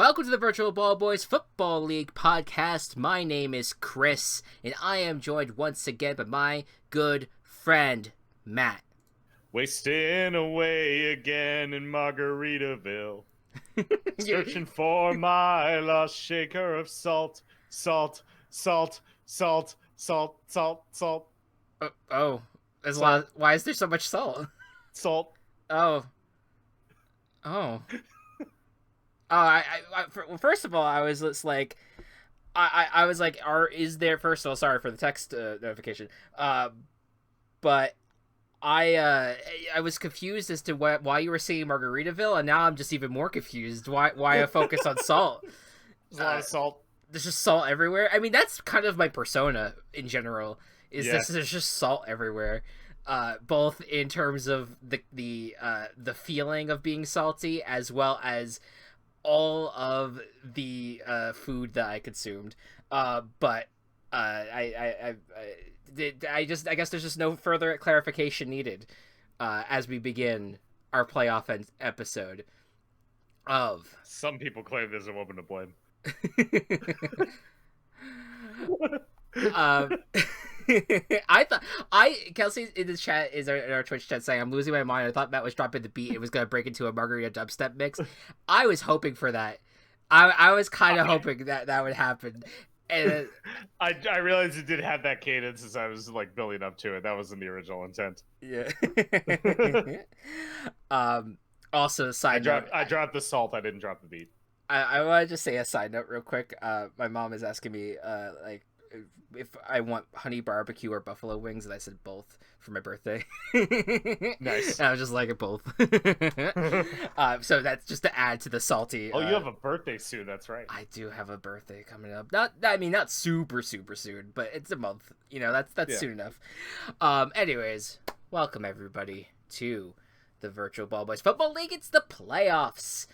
Welcome to the Virtual Ball Boys Football League podcast. My name is Chris, and I am joined once again by my good friend, Matt. Wasting away again in Margaritaville. Searching for my lost shaker of salt. Salt, salt, salt, salt, salt, salt. There's a lot. Why is there so much salt? Salt. Oh. First of all, I was just like, I was like, is there? First of all, sorry for the text notification. But I was confused as to why you were saying Margaritaville, and now I'm just even more confused. Why a focus on salt? There's a lot of salt. There's just salt everywhere. I mean, that's kind of my persona in general. There's just salt everywhere. Both in terms of the feeling of being salty, as well as all of the food that I consumed. But I guess there's just no further clarification needed as we begin our playoff episode of. Some people claim there's a woman to blame. Kelsey in the chat in our Twitch chat saying I'm losing my mind. I thought Matt was dropping the beat. It was gonna break into a margarita dubstep mix. I was hoping for that. I was kind of hoping that would happen. And I realized it did have that cadence as I was like building up to it. That wasn't the original intent. Yeah. Also, side note. I dropped the salt. I didn't drop the beat. I want to just say a side note real quick. My mom is asking me if I want honey barbecue or buffalo wings, and I said both for my birthday. Nice. And I was just like both. So that's just to add to the salty. Oh, you have a birthday soon. That's right. I do have a birthday coming up. Not super soon, but it's a month. You know, that's soon enough. Anyways, welcome everybody to the Virtual Ball Boys Football League. It's the playoffs.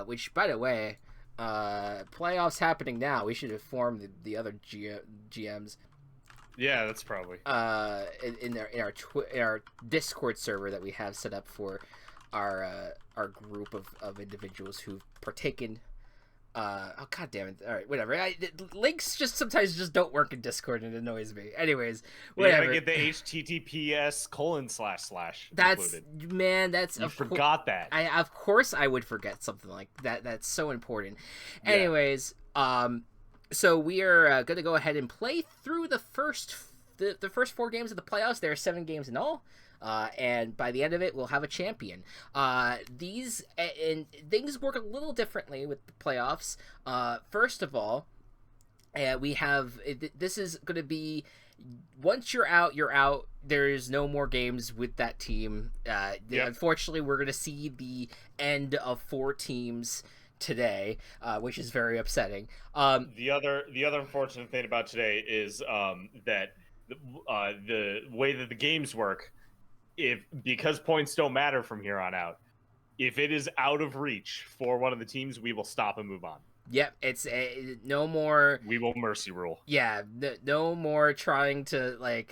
Which, by the way, playoffs happening now. We should inform the other GMs. Yeah, that's probably in our Discord server that we have set up for our group of individuals who've partaken. Oh, god damn it! All right, whatever. Links just sometimes just don't work in Discord, and it annoys me. Anyways, whatever. You gotta get the HTTPS:// That's included. Man. That's you forgot that. Of course I would forget something like that. That's so important. Yeah. Anyways, so we are gonna go ahead and play through the first 4 games of the playoffs. There are 7 games in all. And by the end of it, we'll have a champion. Things work a little differently with the playoffs. First of all, we have this is going to be once you're out, you're out. There's no more games with that team. Yep. Unfortunately, we're going to see the end of 4 teams today, which is very upsetting. The other unfortunate thing about today is that the way that the games work. Because points don't matter from here on out, if it is out of reach for one of the teams, we will stop and move on. Yep, it's no more. We will mercy rule. Yeah, no more trying to. We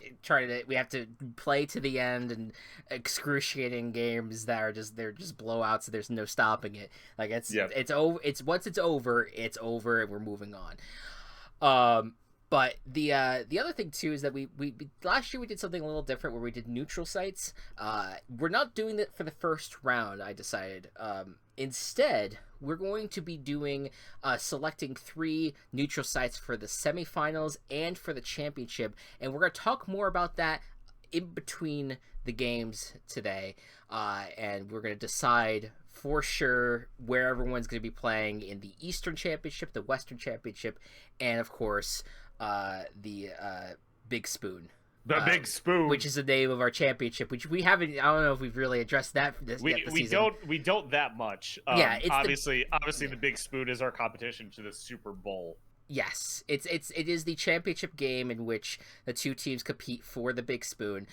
have to play to the end and excruciating games that are they're just blowouts. So there's no stopping it. Like it's over. Once it's over, and we're moving on. But the other thing too is that we last year we did something a little different where we did neutral sites. We're not doing that for the first round. I decided. Instead, we're going to be doing selecting 3 neutral sites for the semifinals and for the championship, and we're going to talk more about that in between the games today. And we're going to decide for sure where everyone's going to be playing in the Eastern Championship, the Western Championship, and of course. The Big Spoon. The Big Spoon, which is the name of our championship, which we haven't. I don't know if we've really addressed that. We don't that much. It's obviously the Big Spoon is our competition to the Super Bowl. Yes, it is the championship game in which the 2 teams compete for the Big Spoon.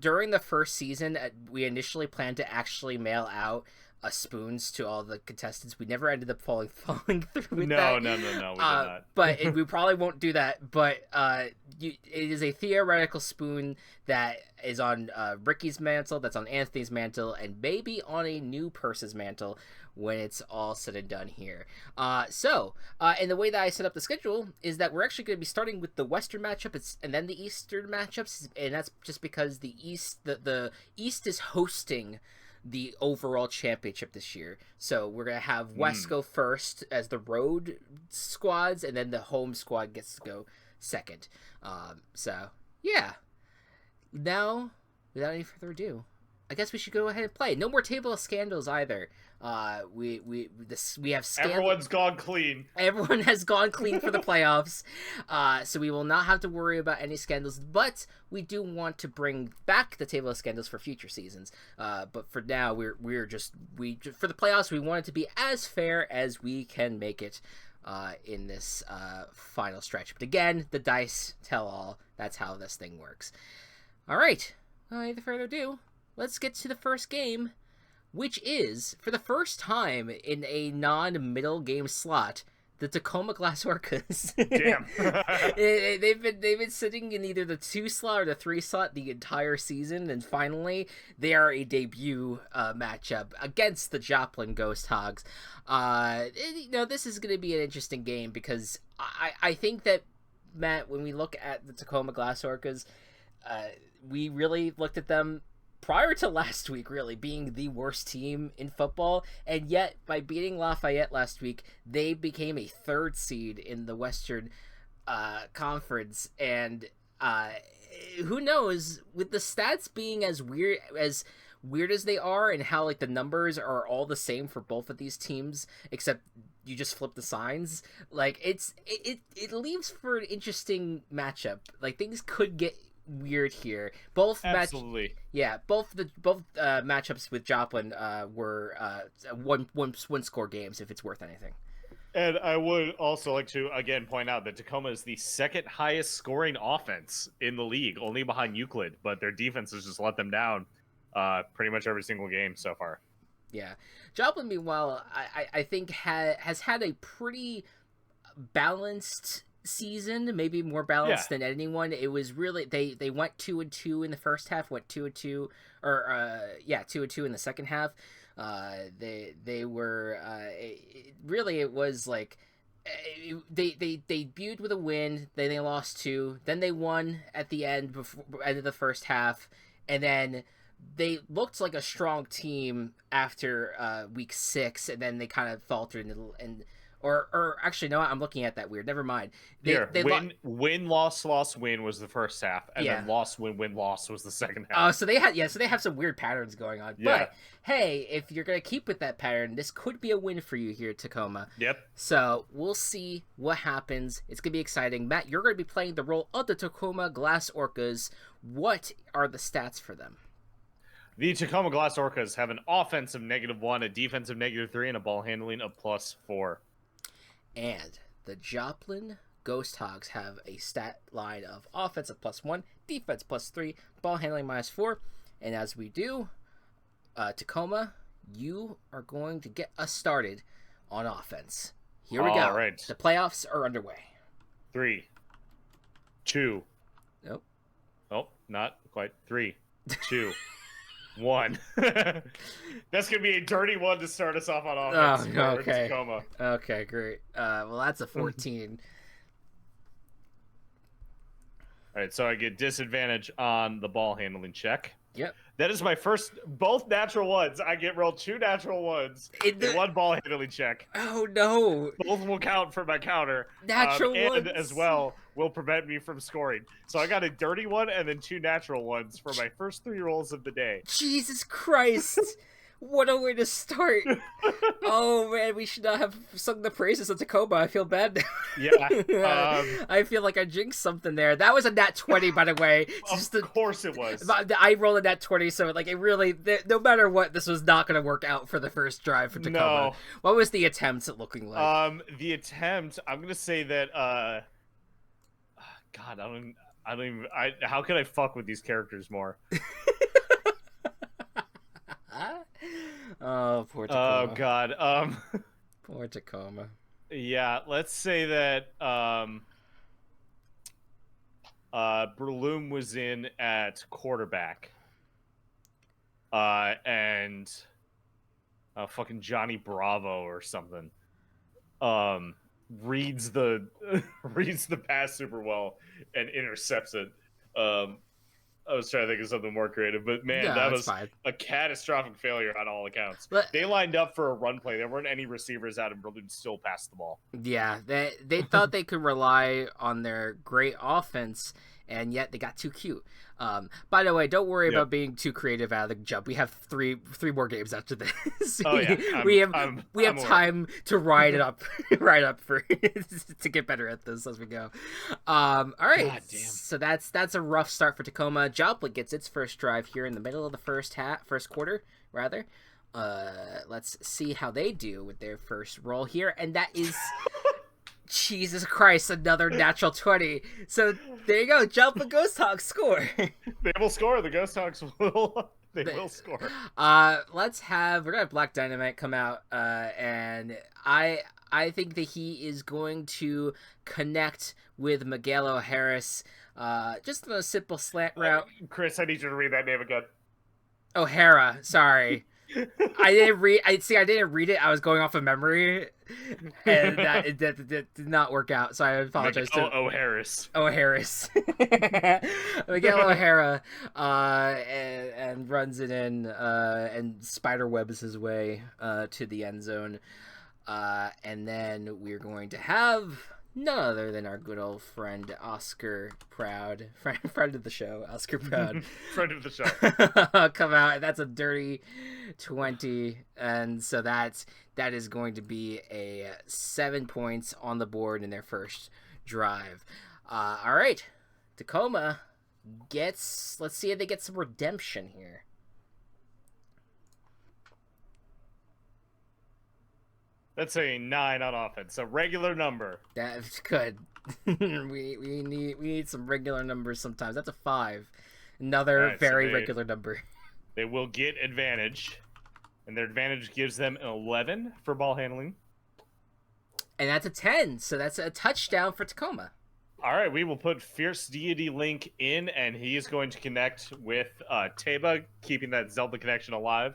During the first season, we initially planned to actually mail out spoons to all the contestants. We never ended up falling through with that. No, we did not. But we probably won't do that. But it is a theoretical spoon that is on Ricky's mantle, that's on Anthony's mantle, and maybe on a new person's mantle when it's all said and done here. And the way that I set up the schedule is that we're actually going to be starting with the Western matchup and then the Eastern matchups, and that's just because the East is hosting the overall championship this year. So we're going to have West go first as the road squads, and then the home squad gets to go second. Yeah. Now, without any further ado, I guess we should go ahead and play. No more table of scandals either. We have everyone's gone clean. Everyone has gone clean for the playoffs. So we will not have to worry about any scandals, but we do want to bring back the table of scandals for future seasons. But for now, we're just for the playoffs, we want it to be as fair as we can make it in this final stretch. But again, the dice tell all. That's how this thing works. All right. Without any further ado, let's get to the first game, which is, for the first time in a non-middle game slot, the Tacoma Glass Orcas. Damn. they've been sitting in either the 2 slot or the 3 slot the entire season, and finally they are a debut matchup against the Joplin Ghost Hogs. This is going to be an interesting game because I think that, Matt, when we look at the Tacoma Glass Orcas, we really looked at them prior to last week really being the worst team in football, and yet by beating Lafayette last week, they became a 3rd seed in the Western Conference. And who knows, with the stats being as weird as they are, and how like the numbers are all the same for both of these teams except you just flip the signs, like it leaves for an interesting matchup. Like, things could get weird here. Both matchups with Joplin were one score games, if it's worth anything. And I would also like to again point out that Tacoma is the 2nd highest scoring offense in the league, only behind Euclid, but their defense has just let them down pretty much every single game so far. Yeah. Joplin, meanwhile, I think has had a pretty balanced season, maybe more balanced than anyone. It was really, they went 2-2 in the first half, went 2-2 2-2 in the second half. They were really, it was like they debuted with a win, then they lost 2, then they won at the end of the first half, and then they looked like a strong team after week 6, and then they kind of faltered or actually, no, I'm looking at that weird. Never mind. Win, loss, win was the first half, and then loss, win, loss was the second half. Oh, so they have some weird patterns going on. Yeah. But hey, if you're gonna keep with that pattern, this could be a win for you here at Tacoma. Yep. So we'll see what happens. It's gonna be exciting. Matt, you're gonna be playing the role of the Tacoma Glass Orcas. What are the stats for them? The Tacoma Glass Orcas have an offensive -1, a defensive -3, and a ball handling of +4. And the Joplin Ghost Hogs have a stat line of offensive +1, defense +3, ball handling -4. And as we do, Tacoma, you are going to get us started on offense. Here we go. All right. The playoffs are underway. 3, 2. Nope. Oh, not quite. 3, 2. 1. That's gonna be a dirty one to start us off on offense. Oh, okay. Tacoma. Okay, great. Well, that's a 14. All right, so I get disadvantage on the ball handling check. Yep. That is my first, both natural ones. I get rolled 2 natural ones in 1 ball handling check. Oh, no. Both will count for my counter. Natural ones. And as well will prevent me from scoring. So I got a dirty one and then 2 natural ones for my first 3 rolls of the day. Jesus Christ. What a way to start. Oh, man, we should not have sung the praises of Tacoma. I feel bad now. Yeah. I feel like I jinxed something there. That was a nat 20, by the way. Of course it was. I rolled a nat 20, so like it really, no matter what, this was not going to work out for the first drive for Tacoma. No. What was the attempt looking like? The attempt, I'm going to say that, God, I don't even, how can I fuck with these characters more? Oh, poor Tacoma. Oh, God. Poor Tacoma. Yeah, let's say that, Breloom was in at quarterback. And fucking Johnny Bravo or something. Reads the reads the pass super well and intercepts it. I was trying to think of something more creative, but man, No, that it's was fine. a catastrophic failure on all accounts. But they lined up for a run play. There weren't any receivers out, and Breloom still passed the ball. yeah, they thought they could rely on their great offense, and yet they got too cute. By the way, don't worry about being too creative out of the jump. We have three more games after this. Oh yeah, we have time to ride it up, for to get better at this as we go. All right, God damn. so that's a rough start for Tacoma. Joplin gets its first drive here in the middle of the first quarter, rather. Let's see how they do with their first roll here, and that is Jesus Christ, another natural 20. So there you go, Joplin Ghost Hogs score. They will score. The Ghost Hogs will. They will score. We're gonna have Black Dynamite come out, and I think that he is going to connect with Miguel O'Harris, just on a simple slant route. Chris, I need you to read that name again. O'Hara, sorry. I didn't read it. I was going off of memory, and that did not work out. So I apologize to O'Harris. Miguel O'Hara, and runs it in, and spider webs his way to the end zone, and then we're going to have none other than our good old friend Oscar Proud, friend of the show, Oscar Proud, friend of the show, come out, and that's a dirty 20, and so that is going to be a 7 points on the board in their first drive. All right, Tacoma let's see if they get some redemption here. That's a 9 on offense, a regular number. That's good. we need some regular numbers sometimes. That's a 5, another very regular number. They will get advantage, and their advantage gives them an 11 for ball handling. And that's a 10, so that's a touchdown for Tacoma. All right, we will put Fierce Deity Link in, and he is going to connect with Teba, keeping that Zelda connection alive.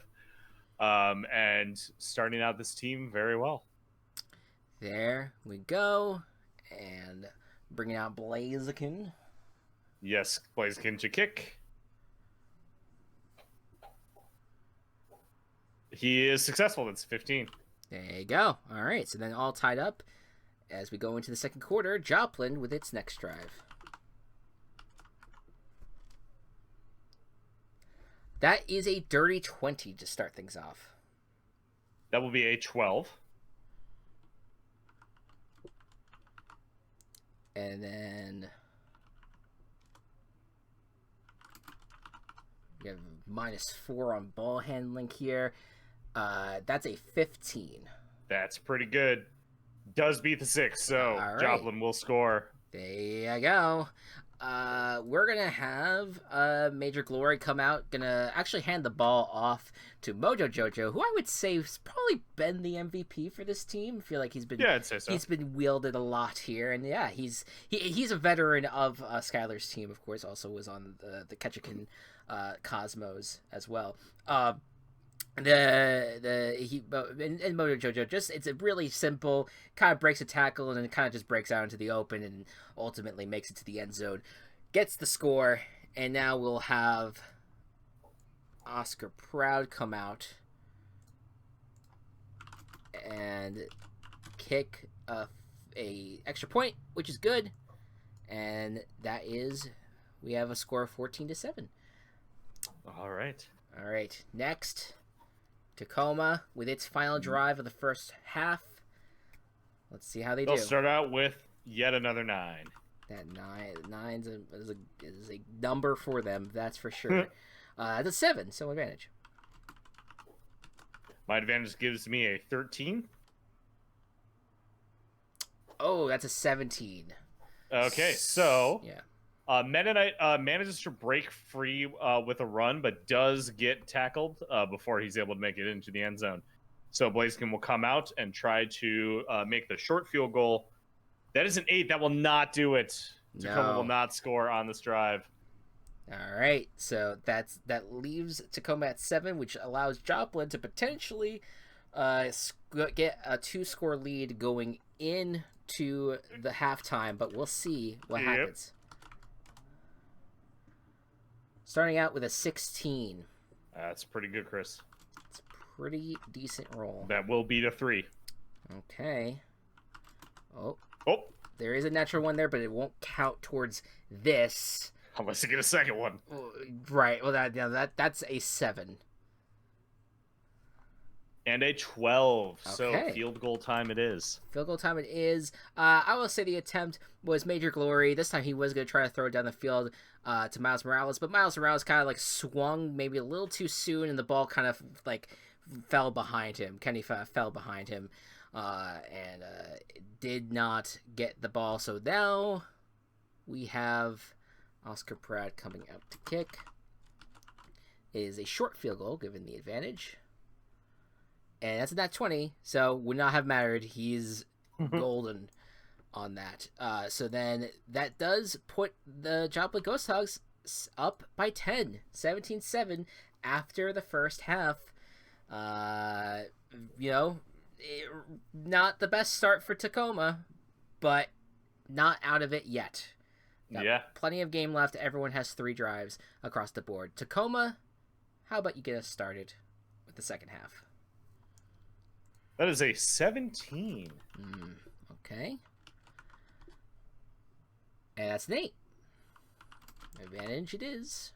And starting out this team very well. There we go. And bringing out Blaziken. Yes, Blaziken to kick. He is successful. That's 15. There you go. All right, so then all tied up as we go into the second quarter. Joplin with its next drive. That is a dirty 20 to start things off. That will be a 12. And then you have -4 on ball handling here. That's a 15. That's pretty good. Does beat the 6, so right. Joplin will score. There you go. We're gonna have Major Glory come out, gonna actually hand the ball off to Mojo Jojo, who I would say has probably been the MVP for this team. I feel like he's been I'd say so. He's been wielded a lot here, and yeah, he's a veteran of Skylar's team, of course. Also was on the Ketchikan Cosmos as well. And Mojo Jojo, just it's a really simple, kind of breaks a tackle and then it kind of just breaks out into the open and ultimately makes it to the end zone, gets the score, and now we'll have Oscar Proud come out and kick a extra point, which is good, and that is, we have a score of 14-7. All right, next, Tacoma with its final drive of the first half. Let's see how they'll do. They'll start out with yet another 9. That 9 is a number for them, that's for sure. That's a 7, so advantage. My advantage gives me a 13. Oh, that's a 17. Okay, so yeah. Meta Knight manages to break free with a run, but does get tackled before he's able to make it into the end zone. So Blaziken will come out and try to make the short field goal. That is an 8. That will not do it. Tacoma will No. not score on this drive. All right, so that leaves Tacoma at 7, which allows Joplin to potentially get a 2-score lead going into the halftime, but we'll see what happens. Starting out with a 16. That's pretty good, Chris. It's a pretty decent roll. That will beat a 3. Okay. Oh. Oh. There is a natural one there, but it won't count towards this. Unless you get a second one. Right. Well, that's a 7. And a 12. Okay. So field goal time it is. Field goal time it is. I will say the attempt was Major Glory. This time he was going to try to throw it down the field to Miles Morales, but Miles Morales kind of like swung maybe a little too soon, and the ball kind of like fell behind him. Kenny fell behind him and did not get the ball. So now we have Oscar Pratt coming out to kick. It is a short field goal, given the advantage. And that's a nat 20, so would not have mattered. He's golden on that. So then that does put the Joplin Ghost Hogs up by 10, 17-7 after the first half. Not the best start for Tacoma, but not out of it yet. Got plenty of game left. Everyone has 3 drives across the board. Tacoma, how about you get us started with the second half? That is a 17. Okay. And that's an 8. Advantage it is.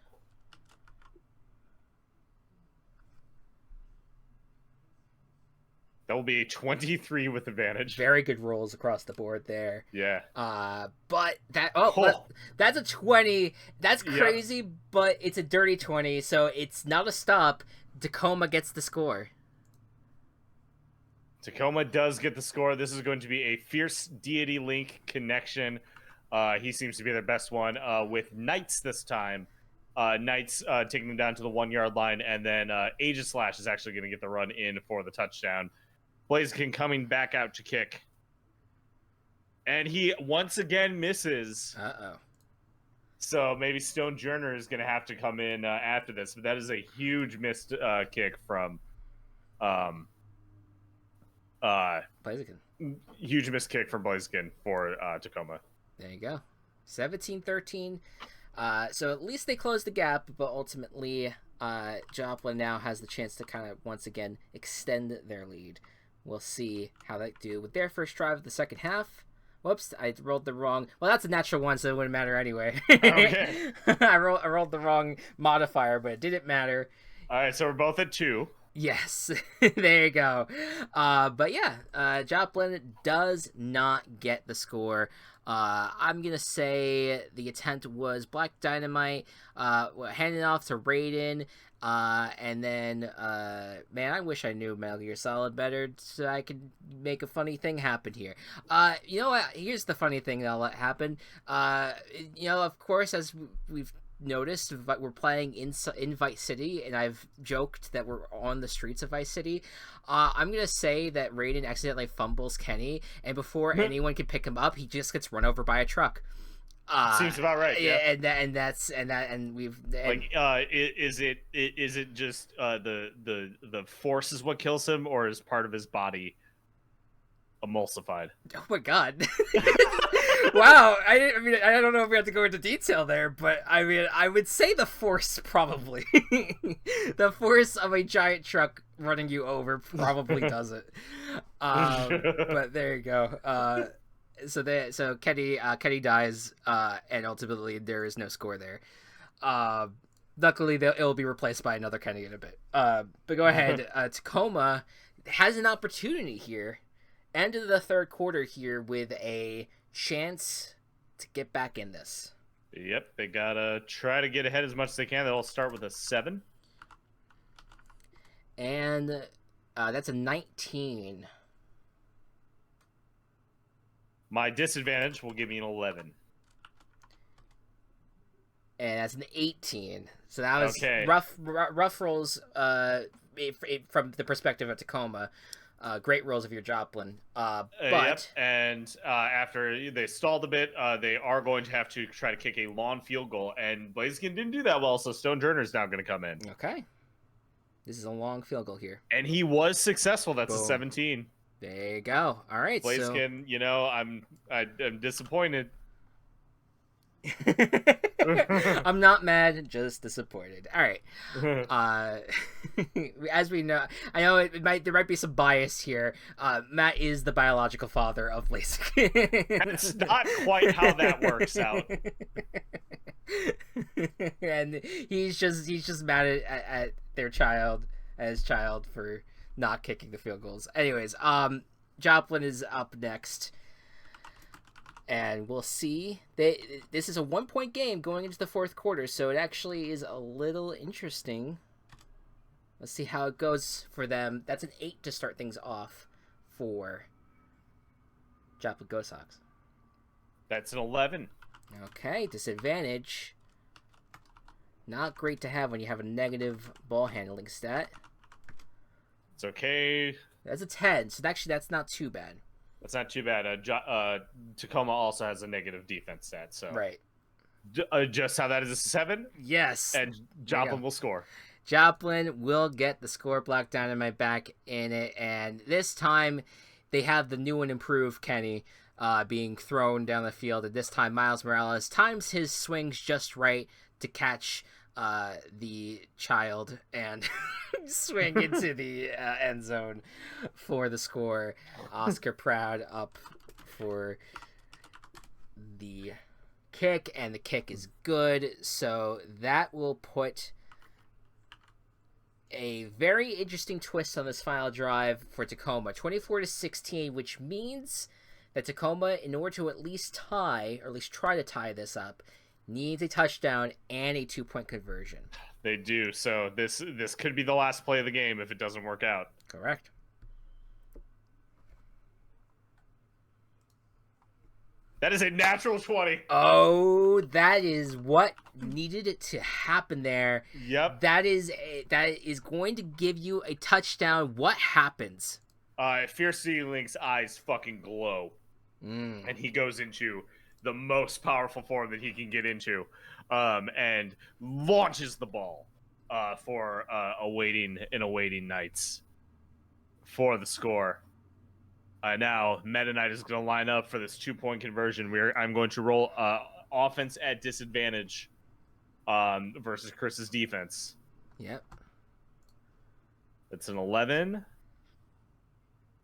That will be a 23 with advantage. Very good rolls across the board there. Yeah. But that's a 20. That's crazy, but it's a dirty 20, so it's not a stop. Tacoma gets the score. Tacoma does get the score. This is going to be a Fierce Deity Link connection. He seems to be their best one with Knights this time. Knights taking them down to the 1-yard line, and then Aegislash is actually going to get the run in for the touchdown. Blaziken coming back out to kick. And he once again misses. Uh-oh. So maybe Stone Journer is going to have to come in after this. But that is a huge missed kick from... Blaziken. Huge missed kick from Blaziken for Tacoma. There you go. 17-13. So at least they closed the gap, but ultimately Joplin now has the chance to kind of once again extend their lead. We'll see how they do with their first drive of the second half. Whoops, I rolled the wrong... Well, that's a natural one, so it wouldn't matter anyway. Okay. I rolled the wrong modifier, but it didn't matter. All right, so we're both at 2. Yes, there you go. But yeah, Joplin does not get the score. I'm going to say the attempt was Black Dynamite, handing off to Raiden, and then, man, I wish I knew Metal Gear Solid better so I could make a funny thing happen here. You know what? Here's the funny thing that'll let happen. Of course, as we've noticed, we're playing in Vice City, and I've joked that we're on the streets of Vice City. I'm gonna say that Raiden accidentally fumbles Kenny, and before anyone can pick him up, he just gets run over by a truck. Seems about right. Yeah, and we've is it just the force is what kills him, or is part of his body emulsified? Oh my god. Wow, I don't know if we have to go into detail there, but I mean, I would say the force probably. The force of a giant truck running you over probably does it. But there you go. So Kenny dies, and ultimately there is no score there. Luckily, it'll be replaced by another Kenny in a bit. But go ahead. Tacoma has an opportunity here, end of the third quarter here, with a chance to get back in this. Yep, they gotta try to get ahead as much as they can. They'll start with a 7. And that's a 19. My disadvantage will give me an 11. And that's an 18. So that was okay. rough rolls from the perspective of Tacoma. Great rolls of your Joplin. But yep. And after they stalled a bit, they are going to have to try to kick a long field goal. And Blaziken didn't do that well, so Stone Turner's now going to come in. Okay. This is a long field goal here. And he was successful. That's Boom. a 17. There you go. All right. Blaziken, I'm disappointed. I'm not mad, just disappointed. All right. As we know, I know there might be some bias here. Matt is the biological father of Blaziken. That's not quite how that works out. And he's just mad at their child, at his child, for not kicking the field goals. Anyways, Joplin is up next. And we'll see. This is a 1-point game going into the fourth quarter, so it actually is a little interesting. Let's see how it goes for them. That's an 8 to start things off for Joplin Go Sox. That's an 11. Okay, disadvantage. Not great to have when you have a negative ball handling stat. It's okay. That's a 10, so actually that's not too bad. That's not too bad. Tacoma also has a negative defense stat, so right. Just how that is a 7. Yes, and Joplin will score. Joplin will get the score Black Dynamite back in it, and this time they have the new and improved Kenny being thrown down the field. And this time Miles Morales times his swings just right to catch the child and swing into the end zone for the score. Oscar Proud up for the kick, and the kick is good, so that will put a very interesting twist on this final drive for Tacoma. 24-16, which means that Tacoma, in order to at least tie, or at least try to tie this up, needs a touchdown and a 2-point conversion. They do. So this could be the last play of the game if it doesn't work out. Correct. That is a natural 20. Oh, that is what needed it to happen there. Yep. That is going to give you a touchdown. What happens? Fiercely Link's eyes fucking glow. And he goes into the most powerful form that he can get into, and launches the ball for awaiting Knights for the score. Now Meta Knight is going to line up for this 2-point conversion. I'm going to roll offense at disadvantage versus Chris's defense. Yep. It's an 11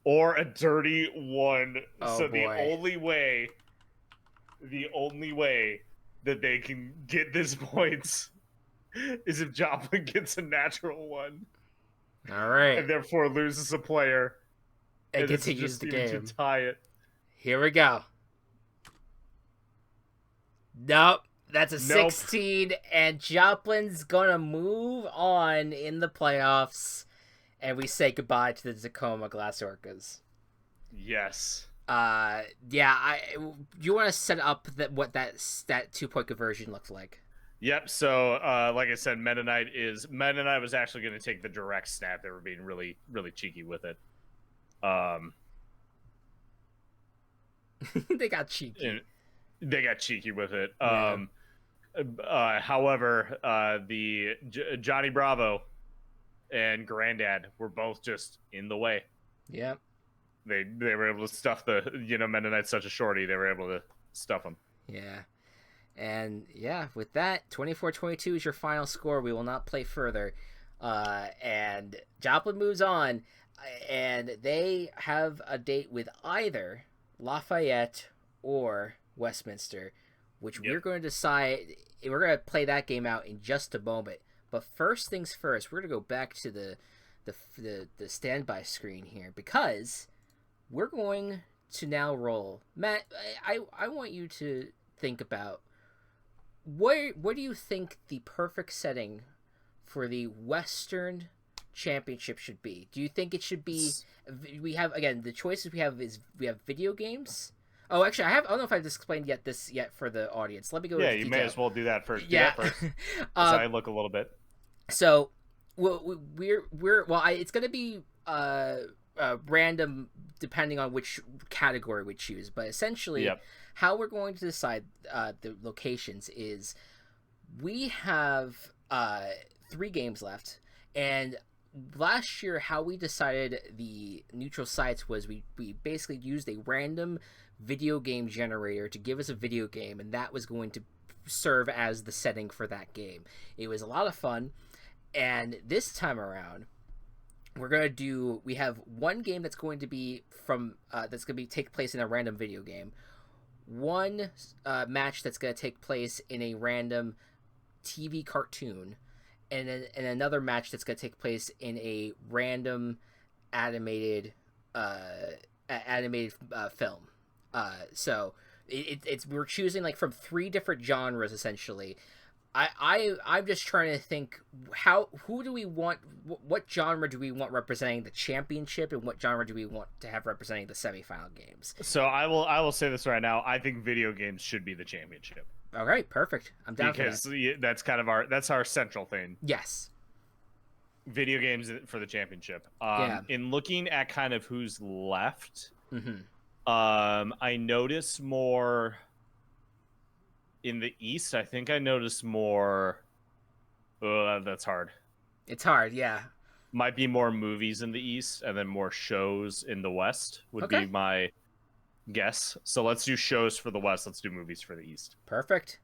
or a dirty 1. Oh, so boy. The only way that they can get this points is if Joplin gets a natural 1. All right. And therefore loses a player. And continues the game. To tie it. Here we go. Nope. That's a 16, and Joplin's going to move on in the playoffs, and we say goodbye to the Tacoma Glass Orcas. Yes. Do you want to set up what that 2-point conversion looks like? Yep. So, like I said, Meta Knight was actually going to take the direct snap. They were being really, really cheeky with it. They got cheeky. They got cheeky with it. Yeah. However, the Johnny Bravo and Granddad were both just in the way. Yep. They were able to stuff Meta Knight's such a shorty. They were able to stuff him. Yeah. And yeah, with that, 24-22 is your final score. We will not play further. And Joplin moves on, and they have a date with either Lafayette or Westminster, which we're going to decide. We're going to play that game out in just a moment. But first things first, we're going to go back to the standby screen here, because we're going to now roll. Matt, I want you to think about what do you think the perfect setting for the Western Championship should be? Do you think it should be? We have, again, the choices we have video games. Oh, actually, I don't know if I've explained this yet for the audience. Let me go. Yeah, you may as well do that first. Yeah, do that first. So I look a little bit. So, it's going to be random depending on which category we choose. But essentially, how we're going to decide the locations is we have 3 games left, and last year how we decided the neutral sites was we basically used a random video game generator to give us a video game, and that was going to serve as the setting for that game. It was a lot of fun, and this time around we have one game that's going to be take place in a random video game, one match that's going to take place in a random TV cartoon, and another match that's going to take place in a random animated film. So it's we're choosing like from 3 different genres essentially. I'm just trying to think who do we want, what genre do we want representing the championship, and what genre do we want to have representing the semifinal games. So I will say this right now. I think video games should be the championship. All right, perfect. I'm down because for that. That's kind of our central thing. Yes. Video games for the championship. Yeah. In looking at kind of who's left, I notice more in the East. I think I noticed more. That's hard. It's hard, yeah. Might be more movies in the East, and then more shows in the West would be my guess. So let's do shows for the West. Let's do movies for the East. Perfect.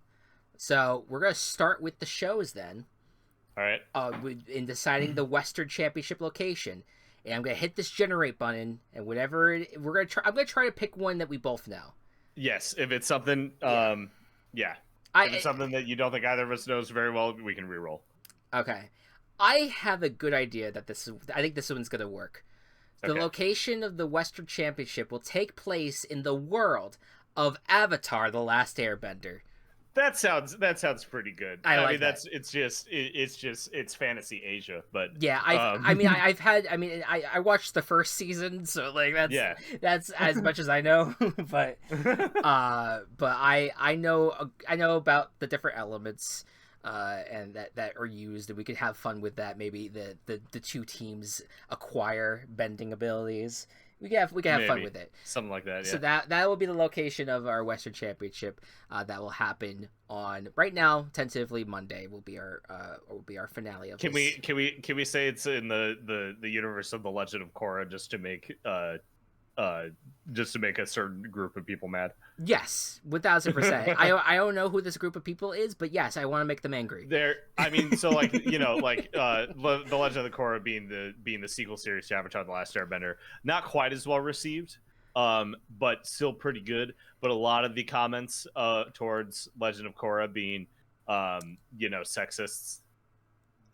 So we're gonna start with the shows then. All right. In deciding the Western Championship location, and I'm gonna hit this generate button, and whatever I'm gonna try to pick one that we both know. Yes, if it's something, If it's something that you don't think either of us knows very well, we can reroll. Okay. I have a good idea that I think this one's gonna work. The location of the Western Championship will take place in the world of Avatar: The Last Airbender. That sounds pretty good. I mean, that. It's fantasy Asia, but yeah, I watched the first season, so like that's as much as I know. but I know about the different elements and that are used, and we could have fun with that. Maybe the 2 teams acquire bending abilities. We can have fun with it. Something like that. Yeah. So that will be the location of our Western Championship. That will happen on right now. Tentatively Monday will be our finale of. Can we say it's in the universe of the Legend of Korra just to make a certain group of people mad? Yes, 1,000%. I don't know who this group of people is, but yes, I want to make them angry. The Legend of the Korra being the sequel series to Avatar: The Last Airbender, not quite as well received, but still pretty good. But a lot of the comments towards Legend of Korra being, sexists.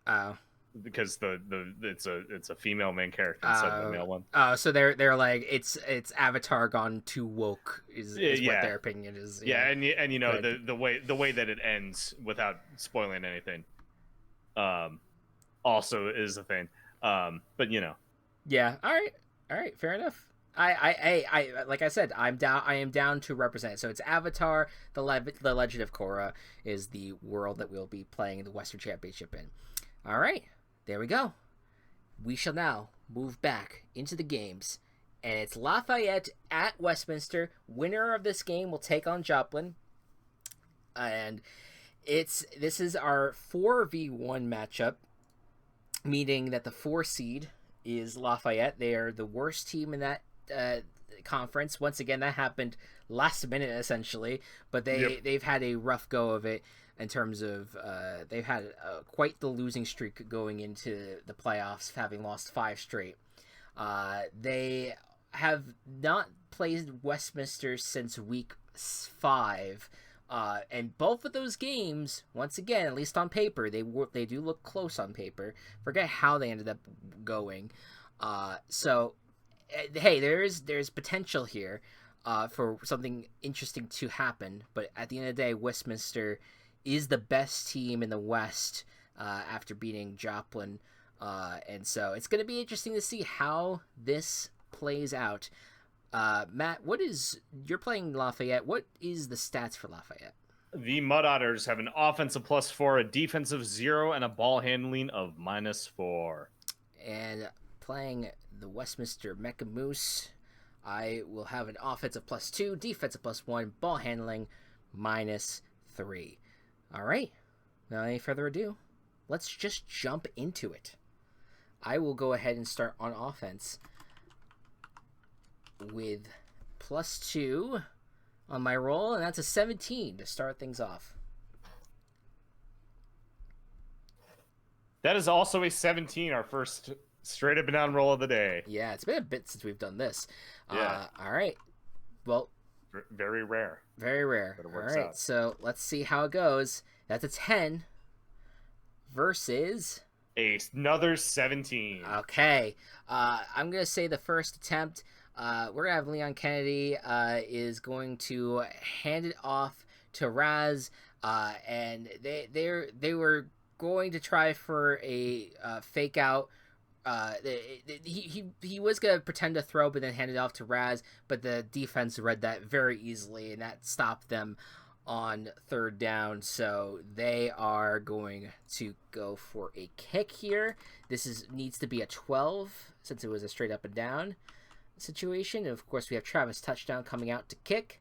Oh. Because it's a female main character instead of a male one. So they're like it's Avatar gone too woke is what their opinion is. Yeah, and the way that it ends without spoiling anything, also is a thing. But Yeah. All right. Fair enough. I like I said, I am down to represent. So it's Avatar: The Legend of Korra is the world that we'll be playing the Western Championship in. All right. There we go. We shall now move back into the games, and it's Lafayette at Westminster. Winner of this game will take on Joplin, and this is our 4v1 matchup, meaning that the 4 seed is Lafayette. They are the worst team in that conference. Once again, that happened last minute essentially, but they've had a rough go of it. In terms of, they've had quite the losing streak going into the playoffs, having lost 5 straight. They have not played Westminster since week 5, and both of those games, once again, at least on paper, they do look close on paper. Forget how they ended up going. So, hey, there's potential here for something interesting to happen. But at the end of the day, Westminster is the best team in the West after beating Joplin. And so it's going to be interesting to see how this plays out. Matt, you're playing Lafayette. What is the stats for Lafayette? The Mud Otters have an offensive +4, a defensive 0, and a ball handling of -4. And playing the Westminster Mecha Moose, I will have an offensive +2, defensive +1, ball handling -3. All right. Without any further ado, let's just jump into it. I will go ahead and start on offense with +2 on my roll, and that's a 17 to start things off. That is also a 17, our first straight up and down roll of the day. Yeah, it's been a bit since we've done this. Yeah. All right. Well, very rare. Very rare. But it All works right, out. so let's see how it goes. That's a 10 versus another 17. Okay. I'm going to say the first attempt, we're going to have Leon Kennedy is going to hand it off to Raz, and they were going to try for a fake out. He was going to pretend to throw, but then hand it off to Raz, but the defense read that very easily, and that stopped them on third down, so they are going to go for a kick here. This needs to be a 12 since it was a straight up and down situation. And of course we have Travis Touchdown coming out to kick,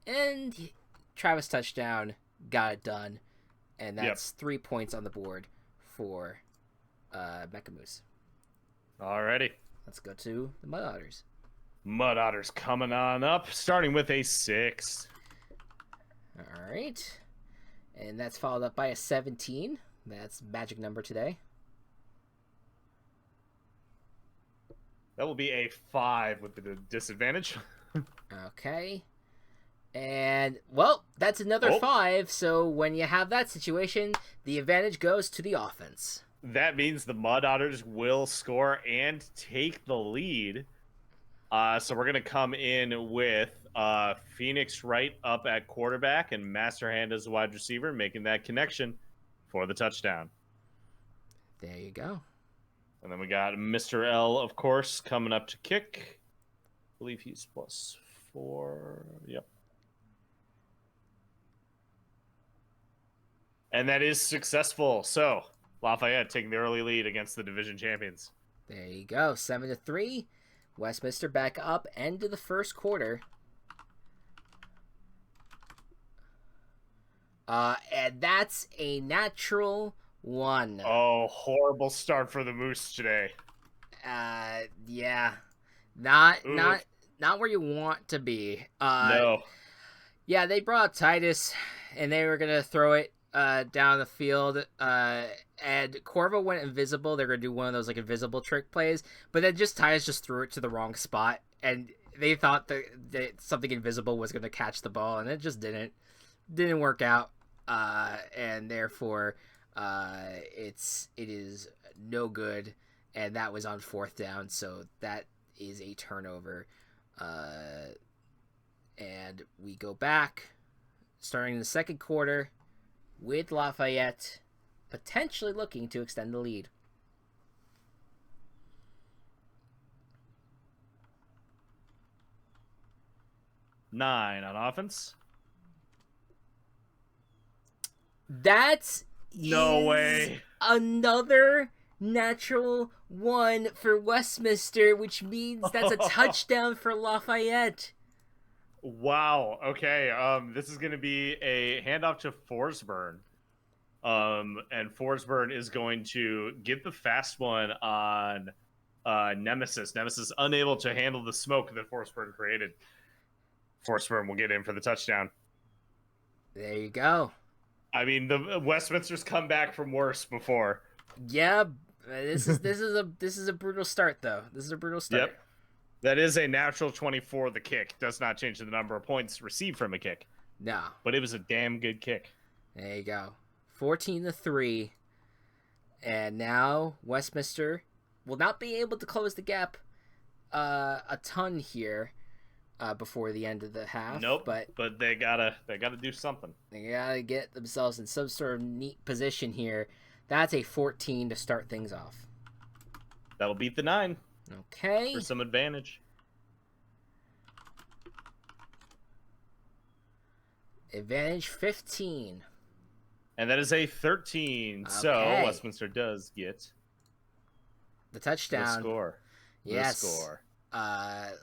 and Travis Touchdown got it done, and that's 3 points on the board for Mecha Moose. Alrighty, let's go to the Mud Otters. Mud Otters coming on up, starting with a 6. All right, and that's followed up by a 17. That's magic number today. That will be a 5 with the disadvantage. Okay, and well, that's another 5. So when you have that situation, the advantage goes to the offense. That means the Mud Otters will score and take the lead. So we're going to come in with Phoenix Wright up at quarterback and Masterhand as a wide receiver, making that connection for the touchdown. There you go. And then we got Mr. L, of course, coming up to kick. I believe he's +4. Yep. And that is successful. So Lafayette taking the early lead against the division champions. There you go. 7-3. Westminster back up, end of the first quarter. And that's a natural 1. Oh, horrible start for the Moose today. Yeah. Not where you want to be. No. Yeah, they brought Titus, and they were going to throw it down the field, and Corvo went invisible. They're gonna do one of those like invisible trick plays, but then Titus just threw it to the wrong spot, and they thought that something invisible was gonna catch the ball, and it just didn't work out, and therefore it is no good, and that was on 4th down, so that is a turnover, and we go back starting in the second quarter with Lafayette potentially looking to extend the lead. Nine on offense. That's no way. Another natural 1 for Westminster, which means that's a touchdown for Lafayette. Wow. Okay. This is going to be a handoff to Forsburn. And Forsburn is going to get the fast one on Nemesis. Nemesis unable to handle the smoke that Forsburn created. Forsburn will get in for the touchdown. There you go. I mean, the Westminster's come back from worse before. Yeah, this is a brutal start though. This is a brutal start. Yep. That is a natural 24. The kick does not change the number of points received from a kick. No. But it was a damn good kick. There you go. 14-3. And now Westminster will not be able to close the gap a ton here before the end of the half. Nope. But they gotta do something. They gotta get themselves in some sort of neat position here. That's a 14 to start things off. That'll beat the 9. Okay. For some advantage. Advantage 15. And that is a 13. Okay. So Westminster does get The touchdown. The score. Yes. The score.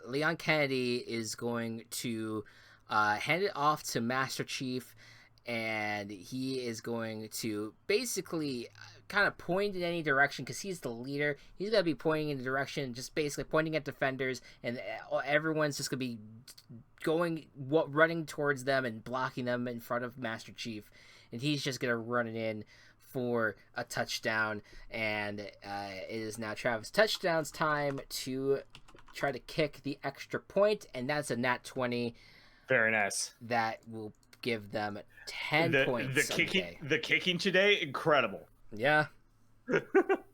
Leon Kennedy is going to hand it off to Master Chief, and he is going to basically kind of point in any direction because he's the leader. He's going to be pointing in the direction, just basically pointing at defenders, and everyone's just going to be running towards them and blocking them in front of Master Chief, and he's just going to run it in for a touchdown. And it is now Travis Touchdown's time to try to kick the extra point, and that's a nat 20. Very nice. That will give them 10 points. The kicking today, incredible. Yeah.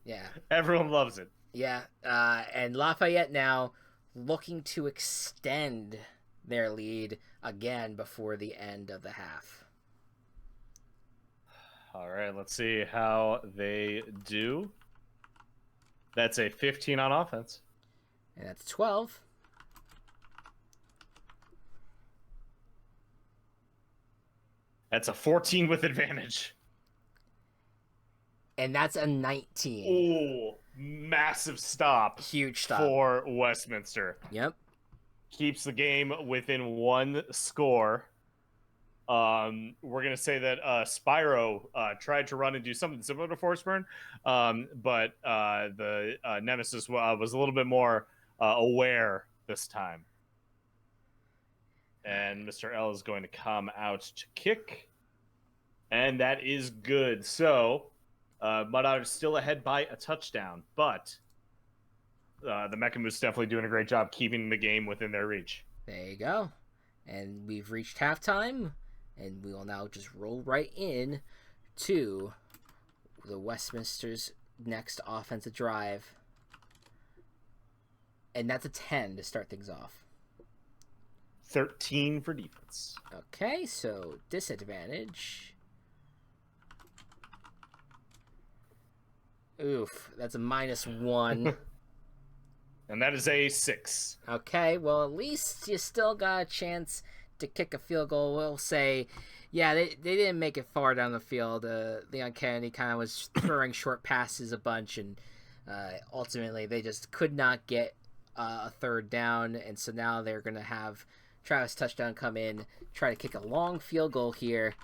Yeah. Everyone loves it. Yeah. And Lafayette now looking to extend their lead again before the end of the half. All right, let's see how they do. That's a 15 on offense. And that's 12. That's a 14 with advantage. And that's a 19. Ooh, massive stop. Huge stop. For Westminster. Yep. Keeps the game within one score. We're going to say that Spyro tried to run and do something similar to Force Burn, but the Nemesis was a little bit more aware this time. And Mr. L is going to come out to kick. And that is good. So, Mud Otter is still ahead by a touchdown. But the Mecha Moose definitely doing a great job keeping the game within their reach. There you go. And we've reached halftime. And we will now just roll right in to the Westminster's next offensive drive. And that's a 10 to start things off. 13 for defense. Okay, so disadvantage. Oof, that's a -1. And that is a 6. Okay, well, at least you still got a chance to kick a field goal. We'll say, yeah, they didn't make it far down the field. Leon Kennedy kind of was throwing short passes a bunch, and ultimately they just could not get a third down, and so now they're going to have Travis Touchdown come in, try to kick a long field goal here,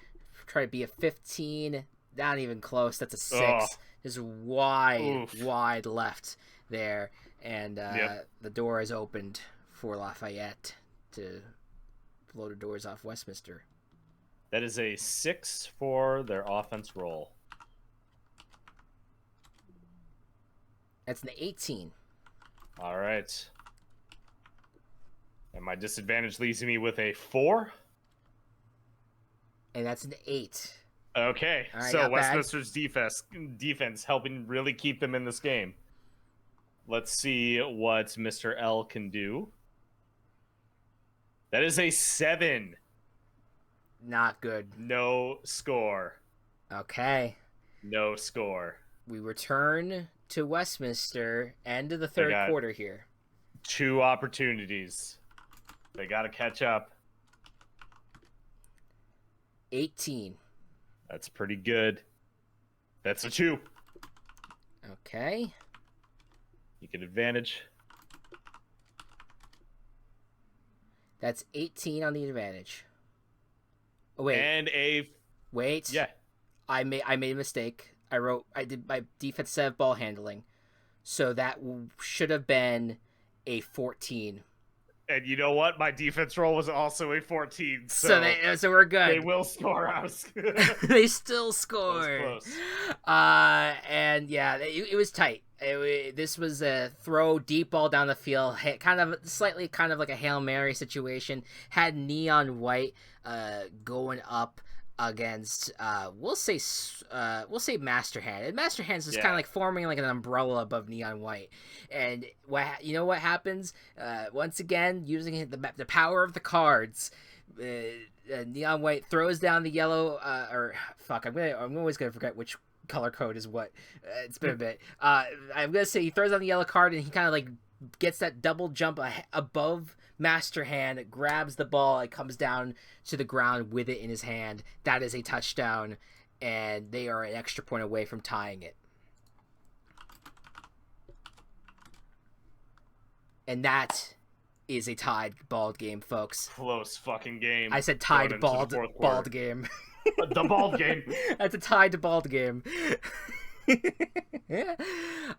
try to be a 15, not even close. That's a 6. Oh. Just wide left there, and the door is opened for Lafayette to blow the doors off Westminster. That is a 6 for their offense roll. That's an 18. All right. And my disadvantage leaves me with a 4. And that's an 8. Okay, right, so Westminster's defense helping really keep them in this game. Let's see what Mr. L can do. That is a 7. Not good. No score. Okay. No score. We return to Westminster, end of the third quarter here. 2 opportunities. They got to catch up. 18. That's pretty good. That's a 2. Okay. You get advantage. That's 18 on the advantage. Oh, wait. And a... Wait. Yeah. I made a mistake. I did my defensive ball handling. So that should have been a 14. And you know what? My defense roll was also a 14. So we're good. They will score. They still score. That was close. And yeah, it was tight. This was a throw deep ball down the field, kind of like a Hail Mary situation. Had Neon White going up against we'll say Master Hand. And Master Hand's just kind of like forming like an umbrella above Neon White. And what happens? Once again, using the power of the cards, Neon White throws down the yellow. I'm always gonna forget which color code is what. It's been a bit. I'm gonna say he throws down the yellow card and he kind of like gets that double jump above Master Hand, grabs the ball, and comes down to the ground with it in his hand. That is a touchdown, and they are an extra point away from tying it. And that is a tied bald game, folks. Close fucking game. I said tied bald game. The bald game. That's a tied bald game.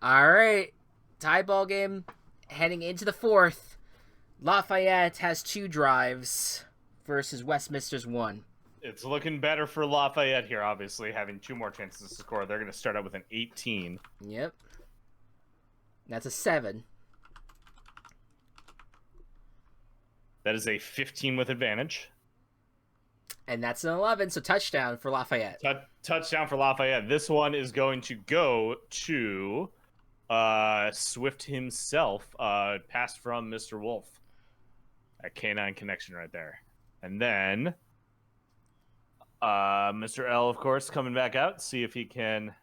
All right. Tied ball game. Heading into the fourth. Lafayette has 2 drives versus Westminster's 1. It's looking better for Lafayette here, obviously, having 2 more chances to score. They're going to start out with an 18. Yep. That's a 7. That is a 15 with advantage. And that's an 11, so touchdown for Lafayette. Touchdown for Lafayette. This one is going to go to Swift himself. Passed from Mr. Wolf. That canine connection right there. And then Mr. L, of course, coming back out. See if he can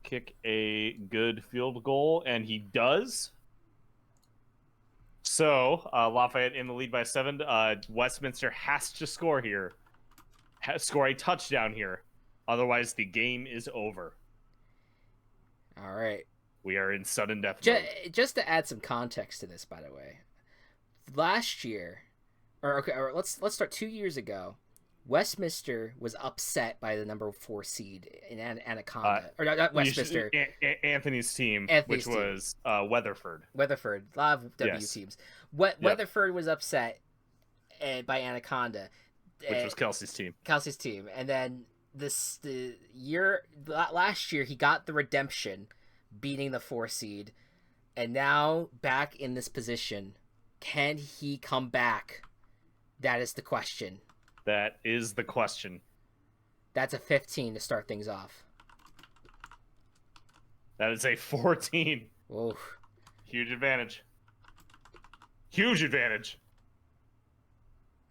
kick a good field goal. And he does. So, Lafayette in the lead by 7. Westminster has to score here. Score a touchdown here. Otherwise, the game is over. All right. We are in sudden death mode. Just to add some context to this, by the way. Last year, let's start 2 years ago. Westminster was upset by the number 4 seed in Anaconda. Or not Westminster. Anthony's team, which was Weatherford. Weatherford. A lot of W teams. Weatherford was upset by Anaconda. Which was Kelsey's team. Kelsey's team. And then last year, he got the redemption, beating the 4 seed. And now, back in this position, can he come back? That is the question. That is the question. That's a 15 to start things off. That is a 14. Oof. Huge advantage. Huge advantage.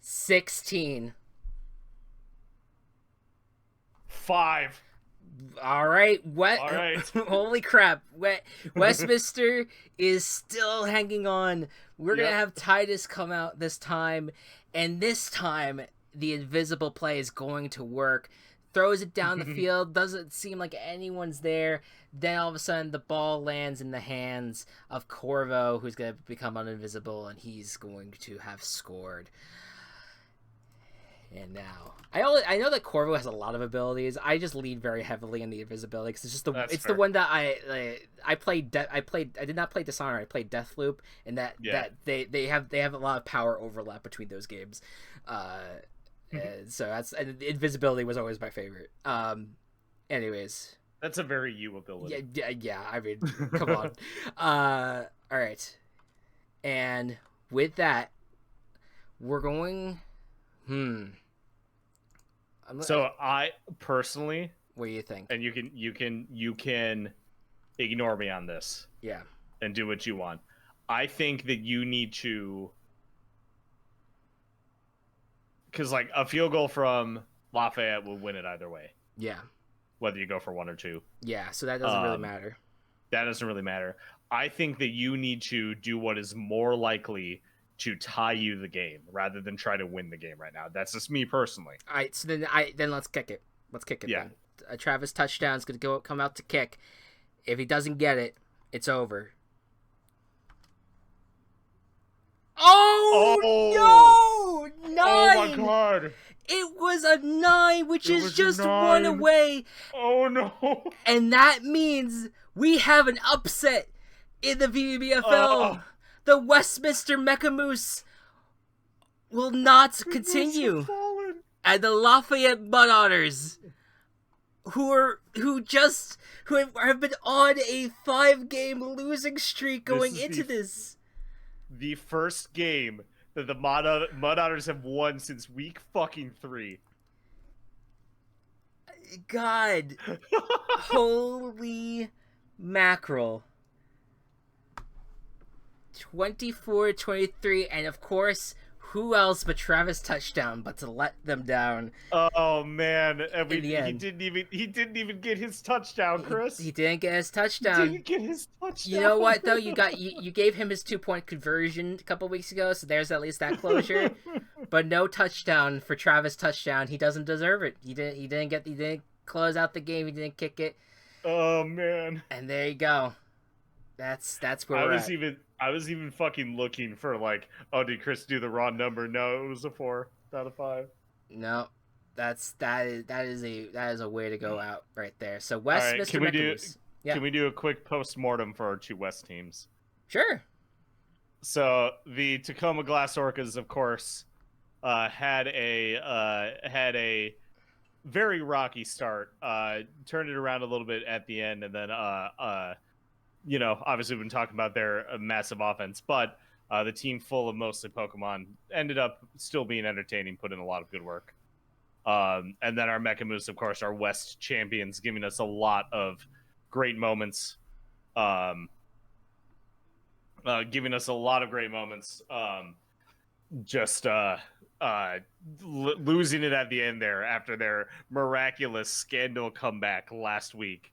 16. 5. All right. All right. Holy crap. Westminster is still hanging on. We're going to have Titus come out this time. And this time, the invisible play is going to work. Throws it down the field. Doesn't seem like anyone's there. Then all of a sudden, the ball lands in the hands of Corvo, who's going to become invisible, and he's going to have scored. And now, I know that Corvo has a lot of abilities. I just lean very heavily in the invisibility because it's just the one that I played. I did not play Dishonor. I played Deathloop, and that they have a lot of power overlap between those games. And so and invisibility was always my favorite. Anyways, that's a very you ability. Yeah. I mean, come on. All right, and with that, we're going. So I personally, what do you think? And you can ignore me on this. Yeah. And do what you want. I think that you need to, because like a field goal from Lafayette will win it either way. Yeah. Whether you go for 1 or 2. Yeah. So that doesn't really matter. That doesn't really matter. I think that you need to do what is more likely to tie you the game rather than try to win the game right now. That's just me personally. All right, so then let's kick it. Yeah. Then. Travis touchdown's going to come out to kick. If he doesn't get it, it's over. Oh! No! 9! Oh my god! It was a 9, which is just 1 away. Oh no! And that means we have an upset in the VBBFL. The Westminster Mecha Moose will not continue. And the Lafayette Mud Otters, who have been on a 5-game losing streak going into this. The first game that the Mud Otters have won since week fucking 3. God. Holy mackerel. 24-23, and of course, who else but Travis touchdown but to let them down. Oh man, and in the end. He didn't even get his touchdown, Chris. He didn't get his touchdown. He didn't get his touchdown. You know what though? You gave him his 2-point conversion a couple weeks ago, so there's at least that closure. But no touchdown for Travis touchdown. He doesn't deserve it. He didn't close out the game. He didn't kick it. Oh man. And there you go. That's where we're at. I was even fucking looking for like, oh, did Chris do the wrong number? No, it was a 4 out of 5. No, that is a way to go out right there. So All West, right, Mr. Mechamoose. Yeah, can we do a quick post-mortem for our 2 West teams? sure. So the Tacoma Glass Orcas, of course, had a very rocky start. Turned it around a little bit at the end, and then obviously we've been talking about their massive offense, but the team full of mostly Pokemon ended up still being entertaining, put in a lot of good work. And then our Mecha Moose, of course, our West champions, giving us a lot of great moments. Giving us a lot of great moments. Just losing it at the end there after their miraculous scandal comeback last week.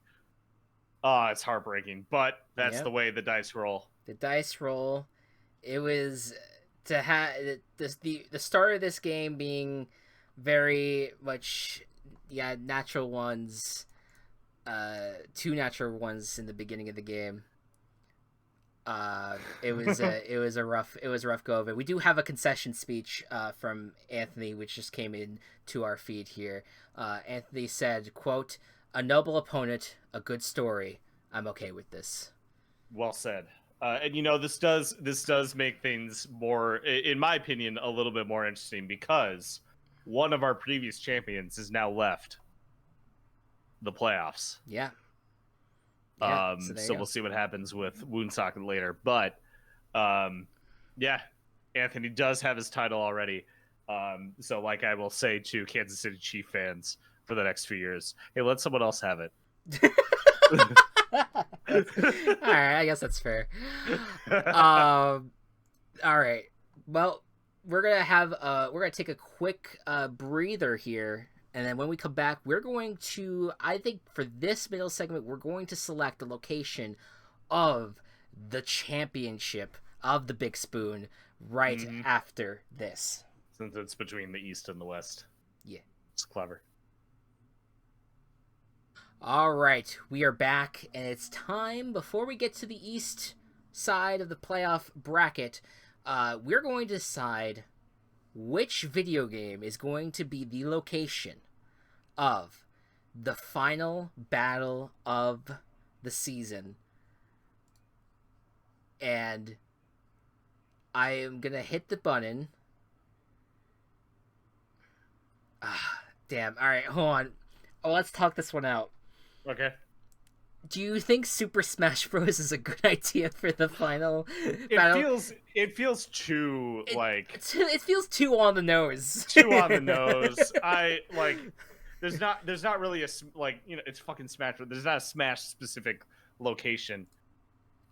It's heartbreaking, but that's the way the dice roll. The dice roll. It was to have the start of this game being very much natural ones, 2 natural ones in the beginning of the game. It was a rough go of it. We do have a concession speech from Anthony, which just came in to our feed here. Anthony said, "Quote: A noble opponent, a good story. I'm okay with this." Well said. And this does make things more, in my opinion, a little bit more interesting because one of our previous champions is now left the playoffs. Yeah. So we'll see what happens with Woonsocket later. But Anthony does have his title already. So like I will say to Kansas City Chief fans for the next few years, hey, let someone else have it. All right, I guess that's fair. All right. Well, we're gonna take a quick breather here. And then when we come back, we're going to, I think for this middle segment, we're going to select the location of the championship of the Big Spoon right after this. Since it's between the East and the West. Yeah. It's clever. All right, we are back, and it's time, before we get to the East side of the playoff bracket, we're going to decide which video game is going to be the location of the final battle of the season. And I am going to hit the button. Damn. All right, hold on. Oh, let's talk this one out. Okay. Do you think Super Smash Bros. Is a good idea for the final battle? It feels too it feels too on the nose. Too on the nose. There's not really it's fucking Smash, but there's not a Smash specific location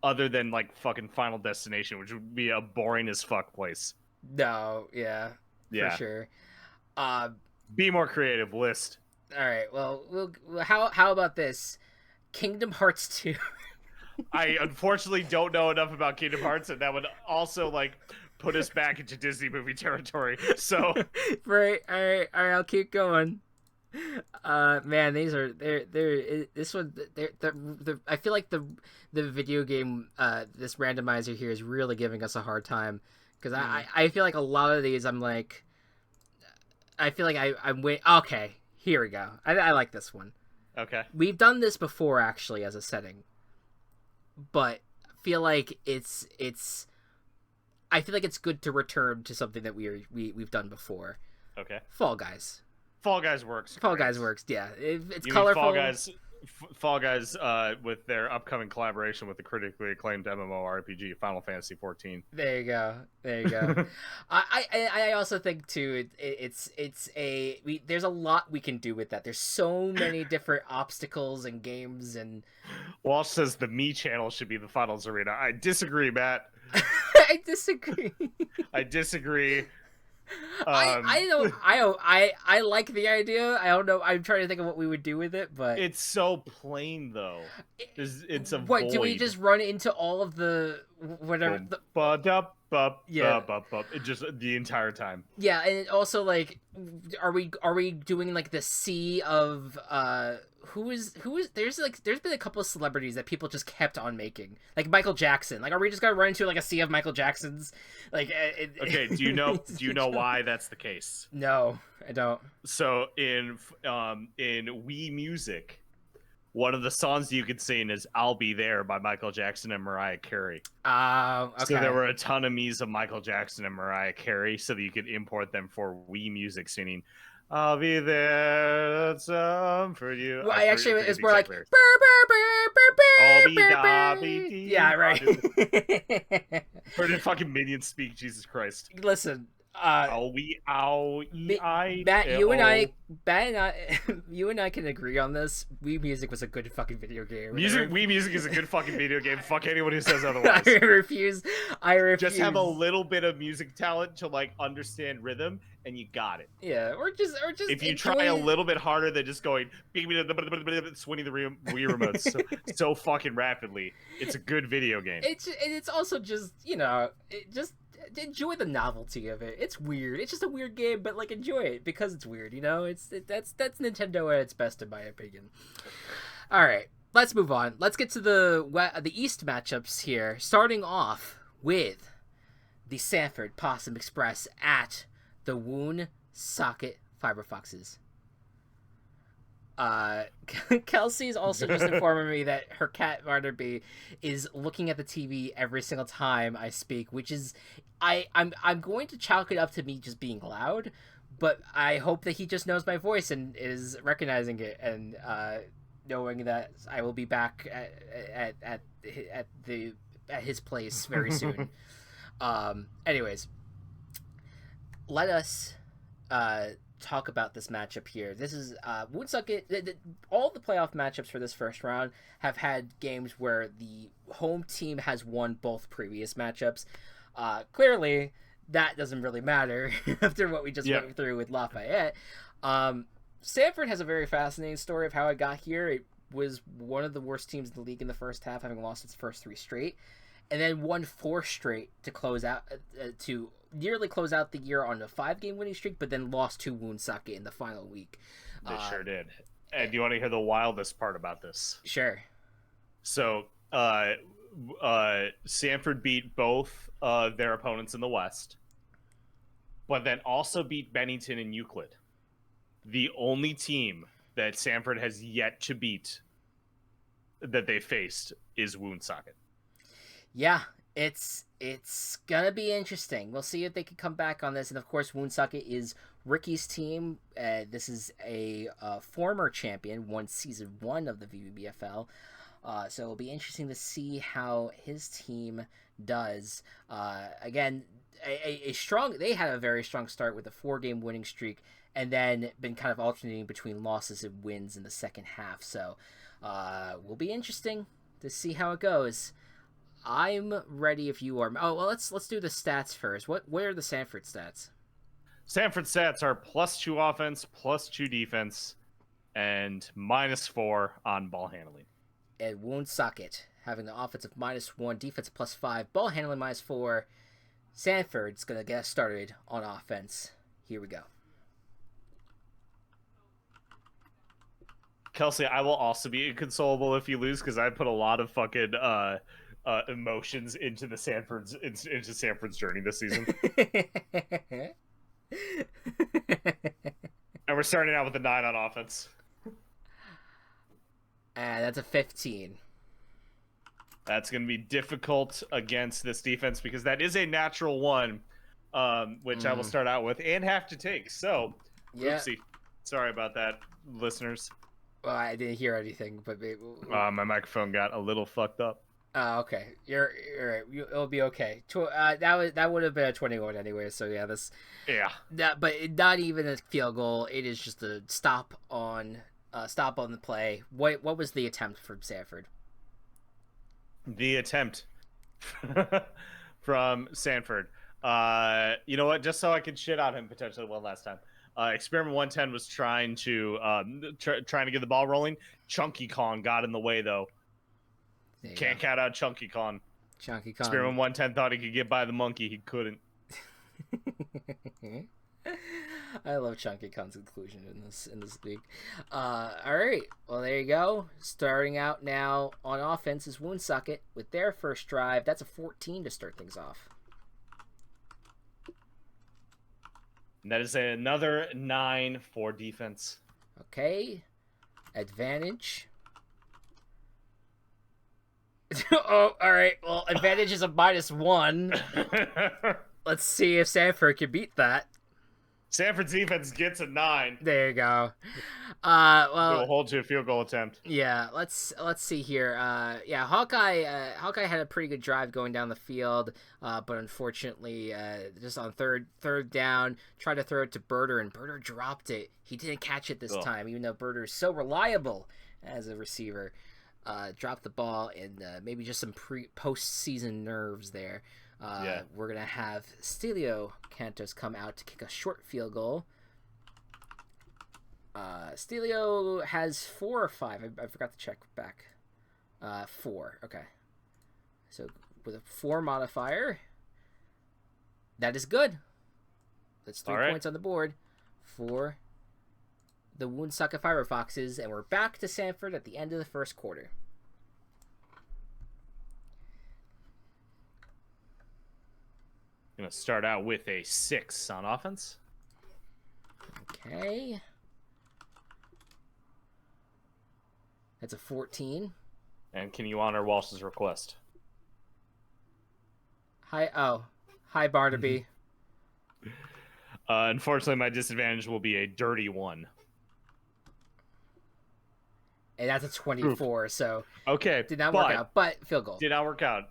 other than fucking Final Destination, which would be a boring as fuck place. No, yeah. For sure. Be more creative, list. All right. Well, how about this? Kingdom Hearts 2. I unfortunately don't know enough about Kingdom Hearts, and that would also put us back into Disney movie territory. So right, all right, I'll keep going. Man, these are this one. I feel like the video game this randomizer here is really giving us a hard time because I feel like a lot of these I'm okay. Here we go. I like this one. Okay. We've done this before, actually, as a setting. But I feel like it's good to return to something that we've done before. Okay. Fall Guys. Fall Guys works. Fall Guys works, yeah. It's you colorful. Fall Guys with their upcoming collaboration with the critically acclaimed MMORPG Final Fantasy XIV. There you go. I also think too there's a lot we can do with that. There's so many different obstacles and games and Walsh says the Me channel should be the finals arena. I disagree, Matt. I disagree. I like the idea. I don't know. I'm trying to think of what we would do with it, but it's so plain though. It's a what void. Do we just run into all of the whatever? Just the entire time. Yeah, and it also are we doing like the sea of who is there's been a couple of celebrities that people just kept on making, like Michael Jackson. Like, are we just gonna run into like a sea of Michael Jacksons? Like, okay, do you know why that's the case? No, I don't. So in Wii Music, one of the songs you could sing is "I'll Be There" by Michael Jackson and Mariah Carey. Okay. So there were a ton of me's of Michael Jackson and Mariah Carey, so that you could import them for Wii Music singing "I'll Be There, that's for you." Well, it's more like yeah, right. Heard a fucking minion speak, Jesus Christ. Listen, Matt, you and I can agree on this. Wii Music was a good fucking video game. Wii Music is a good fucking video game. Fuck anyone who says otherwise. I refuse. Just have a little bit of music talent to like understand rhythm, and you got it. Yeah, or just if you try a little bit harder than just going swinging the Wii remotes so fucking rapidly, it's a good video game. It's also just, just enjoy the novelty of it. It's weird. It's just a weird game, but like enjoy it because it's weird. That's Nintendo at its best, in my opinion. All right, let's move on. Let's get to the East matchups here. Starting off with the Sanford Possum Express at the Woonsocket Fiber Foxes. Kelsey's also just informing me that her cat Barnaby is looking at the TV every single time I speak, which is I'm going to chalk it up to me just being loud, but I hope that he just knows my voice and is recognizing it and knowing that I will be back at his place very soon. Anyways, let us talk about this matchup here. This is Woonsocket. All the playoff matchups for this first round have had games where the home team has won both previous matchups. Clearly, that doesn't really matter after what we just went through with Lafayette. Sanford has a very fascinating story of how it got here. It was one of the worst teams in the league in the first half, having lost its first 3 straight, and then won 4 straight to close out to nearly close out the year on a 5-game winning streak, but then lost to Woonsocket in the final week. They sure did. And do you want to hear the wildest part about this? Sure. So, Sanford beat both their opponents in the West, but then also beat Bennington and Euclid. The only team that Sanford has yet to beat that they faced is Woonsocket. Yeah, it's gonna be interesting. We'll see if they can come back on this. And of course, Woonsocket is Ricky's team. This is a former champion, won season 1 of the VBBFL. So it'll be interesting to see how his team does. Again, they had a very strong start with a 4-game winning streak, and then been kind of alternating between losses and wins in the second half. So will be interesting to see how it goes. I'm ready if you are. Oh, well, let's do the stats first. What are the Sanford stats? Sanford stats are +2 offense, +2 defense, and -4 on ball handling. And Woonsocket having the offensive -1, defense +5, ball handling -4. Sanford's gonna get us started on offense. Here we go. Kelsey, I will also be inconsolable if you lose because I put a lot of fucking emotions into Sanford's journey this season. And we're starting out with a 9 on offense. And that's a 15. That's going to be difficult against this defense because that is a natural 1, which I will start out with and have to take. So, oopsie. Sorry about that, listeners. Well, I didn't hear anything, but my microphone got a little fucked up. Okay, you're right. It'll be okay. That would have been a 21 anyway. So yeah, but not even a field goal. It is just a stop on the play. What was the attempt from Sanford? The attempt from Sanford. You know what? Just so I could shit on him potentially one last time. Experiment 110 was trying to get the ball rolling. Chunky Kong got in the way though. Can't count out Chunky Kong. Experiment 110 thought he could get by the monkey. He couldn't. I love Chunky Khan's inclusion in this league. All right, well there you go. Starting out now on offense is Woonsocket with their first drive. That's a 14 to start things off. And that is another 9 for defense. Okay, advantage. Oh, all right. Well, advantage is a -1. Let's see if Sanford can beat that. Sanford's defense gets a 9. There you go. Well, we'll hold to a field goal attempt. Yeah, let's see here. Yeah, Hawkeye had a pretty good drive going down the field, but unfortunately, just on third down, tried to throw it to Birder, and Birder dropped it. He didn't catch it this time, even though Birder is so reliable as a receiver. Dropped the ball, and maybe just some postseason nerves there. We're gonna have Stelio Cantos come out to kick a short field goal. Stelio has 4 or 5. I forgot to check back. 4. Okay. So with a 4 modifier, that is good. That's 3 points on the board for the Woonsocket Fire Foxes, and we're back to Sanford at the end of the first quarter. Gonna start out with a 6 on offense. Okay. That's a 14. And can you honor Walsh's request? Hi Barnaby. Unfortunately, my disadvantage will be a dirty 1. And that's a 24, so okay, did not work out, but field goal. Did not work out.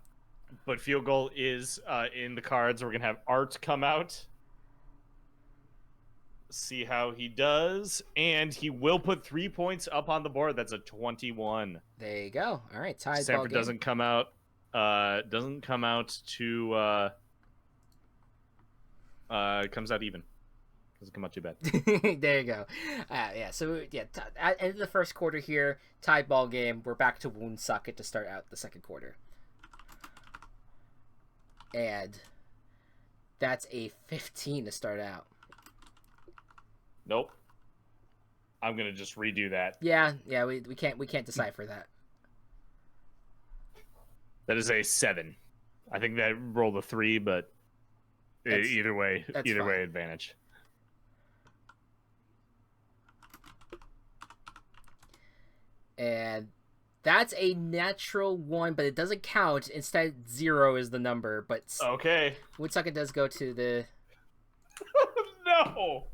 But field goal is in the cards. We're going to have Art come out. See how he does. And he will put 3 points up on the board. That's a 21. There you go. All right, tied. Sanford doesn't come out. Doesn't come out to. Comes out even. Doesn't come out too bad. There you go. Yeah. So at end of the first quarter here, tied ball game. We're back to Woonsocket to start out the second quarter. And that's a 15 to start out. Nope. I'm gonna just redo that. Yeah, we can't decipher that. That is a 7. I think that rolled a 3, but either way advantage. And that's a natural 1, but it doesn't count. Instead, 0 is the number. But okay, Woonsocket does go to the. No.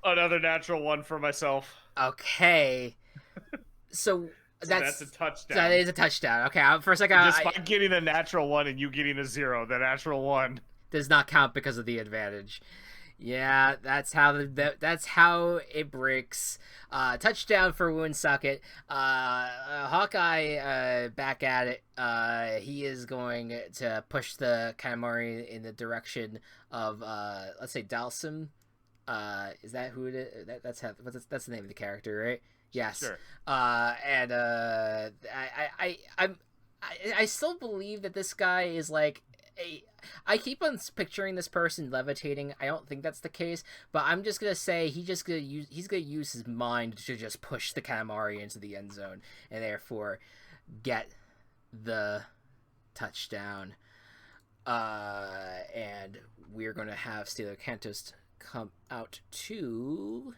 Another natural 1 for myself. Okay. So that's a touchdown. That is a touchdown. Okay, for a second, just by getting a natural 1 and you getting a 0, the natural 1 does not count because of the advantage. Yeah, that's how it breaks. Touchdown for Woonsocket. Hawkeye back at it. He is going to push the Katamari in the direction of let's say Dalsum. Is that who it is? That's the name of the character, right? Yes. Sure. And I still believe that this guy is like I keep on picturing this person levitating. I don't think that's the case, but I'm just gonna say he's gonna use his mind to just push the Katamari into the end zone and therefore get the touchdown. And we're gonna have Steeler Cantos come out to